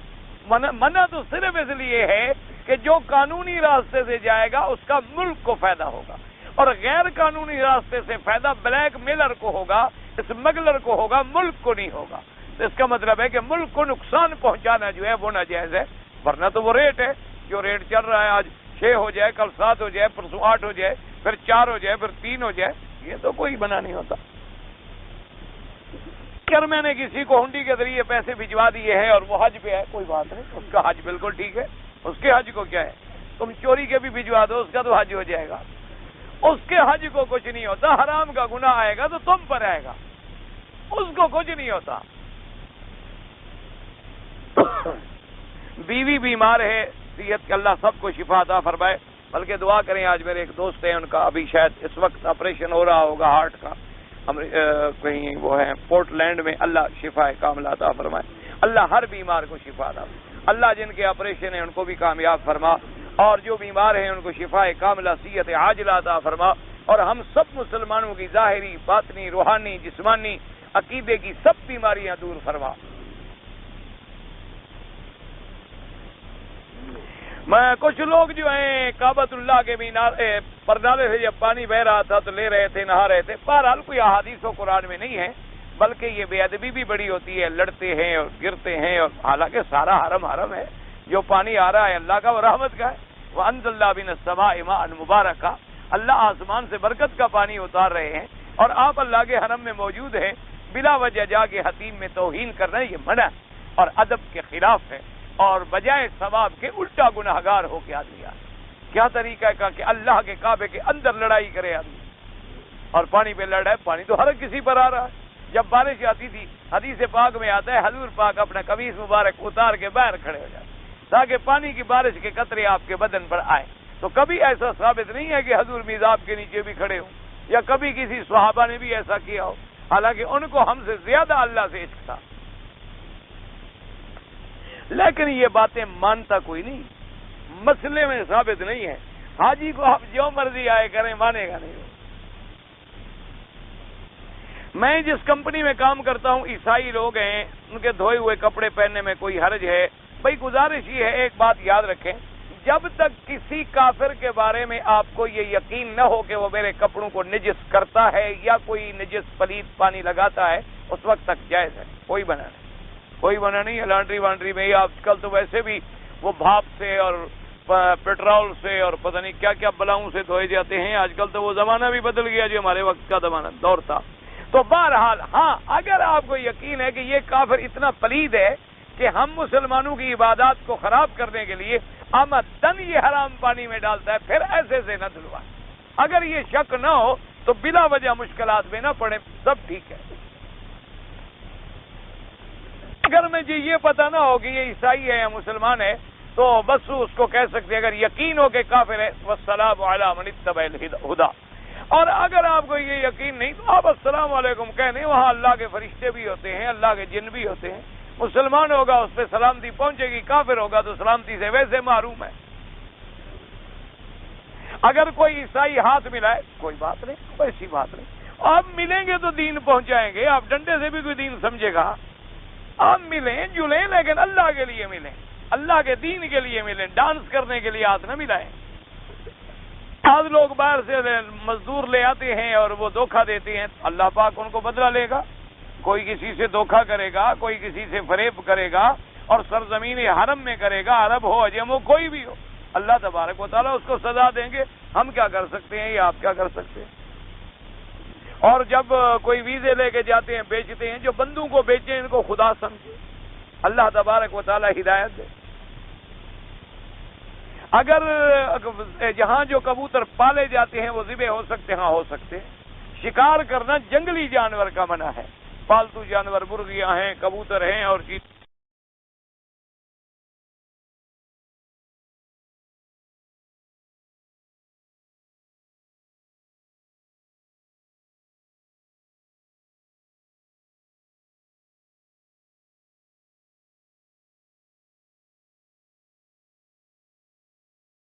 منع تو صرف اس لیے ہے کہ جو قانونی راستے سے جائے گا اس کا ملک کو فائدہ ہوگا، اور غیر قانونی راستے سے فائدہ بلیک میلر کو ہوگا، اسمگلر کو ہوگا، ملک کو نہیں ہوگا۔ تو اس کا مطلب ہے کہ ملک کو نقصان پہنچانا جو ہے وہ ناجائز ہے، ورنہ تو وہ ریٹ ہے جو ریٹ چل رہا ہے، آج 6 ہو جائے، کل 7 ہو جائے، پرسوں 8 ہو جائے، پھر 4 ہو جائے، پھر 3 ہو جائے، یہ تو کوئی بنا نہیں ہوتا۔ اگر میں نے کسی کو ہنڈی کے ذریعے پیسے بھجوا دیے ہیں اور وہ حج پہ ہے، کوئی بات نہیں، اس کا حج بالکل ٹھیک ہے، اس کے حج کو کیا ہے، تم چوری کے بھی بھجوا دو اس کا تو حج ہو جائے گا، اس کے حج کو کچھ نہیں ہوتا۔ حرام کا گناہ آئے گا تو تم پر آئے گا، اس کو کچھ نہیں ہوتا۔ بیوی بیمار ہے، صحت کے اللہ سب کو شفا عطا فرمائے، بلکہ دعا کریں۔ آج میرے ایک دوست ہیں، ان کا ابھی شاید اس وقت آپریشن ہو رہا ہوگا ہارٹ کا، کہیں وہ ہے پورٹ لینڈ میں، اللہ شفا کاملہ عطا فرمائے، اللہ ہر بیمار کو شفا عطا، اللہ جن کے آپریشن ہیں ان کو بھی کامیاب فرما، اور جو بیمار ہیں ان کو شفاء کاملہ صحت عاجلہ عطا فرما، اور ہم سب مسلمانوں کی ظاہری، باطنی، روحانی، جسمانی، عقیدے کی سب بیماریاں دور فرما۔ میں کچھ لوگ جو ہیں کعبۃ اللہ کے پردالے سے جب پانی بہ رہا تھا تو لے رہے تھے، نہا رہے تھے۔ بہرحال کوئی احادیث و قرآن میں نہیں ہے، بلکہ یہ بے ادبی بھی بڑی ہوتی ہے، لڑتے ہیں اور گرتے ہیں، اور حالانکہ سارا حرم ہے، جو پانی آ رہا ہے اللہ کا، وہ رحمت کا ہے۔ وَأَنزَلْنَا مِنَ السَّمَاءِ مَاءً مُبَارَكًا، اللہ آسمان سے برکت کا پانی اتار رہے ہیں، اور آپ اللہ کے حرم میں موجود ہیں، بلا وجہ جا کے حتیم میں توہین کرنا یہ منع اور ادب کے خلاف ہے، اور بجائے ثواب کے الٹا گناہگار ہو کے آدمی آ کیا طریقہ ہے کہ اللہ کے کعبے کے اندر لڑائی کرے آدمی، اور پانی پہ لڑ رہا ہے۔ پانی تو ہر کسی پر آ رہا ہے۔ جب بارش آتی تھی حدیث پاک میں آتا ہے حضور پاک اپنا قمیص مبارک اتار کے باہر کھڑے ہو جاتے تاکہ پانی کی بارش کے قطرے آپ کے بدن پر آئے۔ تو کبھی ایسا ثابت نہیں ہے کہ حضور میزاب کے نیچے بھی کھڑے ہوں، یا کبھی کسی صحابہ نے بھی ایسا کیا ہو، حالانکہ ان کو ہم سے زیادہ اللہ سے عشق تھا، لیکن یہ باتیں مانتا کوئی نہیں، مسئلے میں ثابت نہیں ہے۔ حاجی کو آپ جو مرضی آئے کریں مانے گا نہیں۔ میں جس کمپنی میں کام کرتا ہوں عیسائی لوگ ہیں، ان کے دھوئے ہوئے کپڑے پہننے میں کوئی حرج ہے؟ بھائی گزارش یہ ہے، ایک بات یاد رکھیں، جب تک کسی کافر کے بارے میں آپ کو یہ یقین نہ ہو کہ وہ میرے کپڑوں کو نجس کرتا ہے یا کوئی نجس پلید پانی لگاتا ہے، اس وقت تک جائز ہے، کوئی منع نہیں ہے۔ لانڈری وانڈری میں آج کل تو ویسے بھی وہ بھاپ سے اور پیٹرول سے اور پتہ نہیں کیا کیا بلاؤں سے دھوئے جاتے ہیں۔ آج کل تو وہ زمانہ بھی بدل گیا جو ہمارے وقت کا دور تھا۔ تو بہرحال ہاں، اگر آپ کو یقین ہے کہ یہ کافر اتنا پلید ہے کہ ہم مسلمانوں کی عبادات کو خراب کرنے کے لیے آمدن یہ حرام پانی میں ڈالتا ہے، پھر ایسے سے نہ دھلوائے۔ اگر یہ شک نہ ہو تو بلا وجہ مشکلات میں نہ پڑے، سب ٹھیک ہے۔ اگر مجھے یہ پتہ نہ ہو کہ یہ عیسائی ہے یا مسلمان ہے تو بس اس کو کہہ سکتے اگر یقین ہو کہ کافر ہے والسلام علی من اتبع الہدی، اور اگر آپ کو یہ یقین نہیں تو آپ السلام علیکم کہنے، وہاں اللہ کے فرشتے بھی ہوتے ہیں، اللہ کے جن بھی ہوتے ہیں، مسلمان ہوگا اس پہ سلامتی پہنچے گی، کافر ہوگا تو سلامتی سے ویسے محروم ہے۔ اگر کوئی عیسائی ہاتھ ملائے کوئی بات نہیں، کوئی ایسی بات نہیں، آپ ملیں گے تو دین پہنچائیں گے، آپ ڈنڈے سے بھی کوئی دین سمجھے گا، آپ ملیں جلیں لیکن اللہ کے لیے ملیں، اللہ کے دین کے لیے ملیں، ڈانس کرنے کے لیے ہاتھ نہ ملائیں۔ بعض لوگ باہر سے مزدور لے آتے ہیں اور وہ دھوکہ دیتے ہیں، اللہ پاک ان کو بدلہ لے گا۔ کوئی کسی سے دھوکہ کرے گا، کوئی کسی سے فریب کرے گا، اور سرزمین حرم میں کرے گا، عرب ہو عجم ہو کوئی بھی ہو، اللہ تبارک و تعالیٰ اس کو سزا دیں گے۔ ہم کیا کر سکتے ہیں یا آپ کیا کر سکتے ہیں؟ اور جب کوئی ویزے لے کے جاتے ہیں بیچتے ہیں، جو بندوں کو بیچے ان کو خدا سمجھے، اللہ تبارک و تعالیٰ ہدایت دے۔ اگر جہاں جو کبوتر پالے جاتے ہیں وہ ذبح ہو سکتے ہیں، ہاں ہو سکتے ہیں۔ شکار کرنا جنگلی جانور کا منع ہے، پالتو جانور مرغیاں ہیں، کبوتر ہیں اور چیز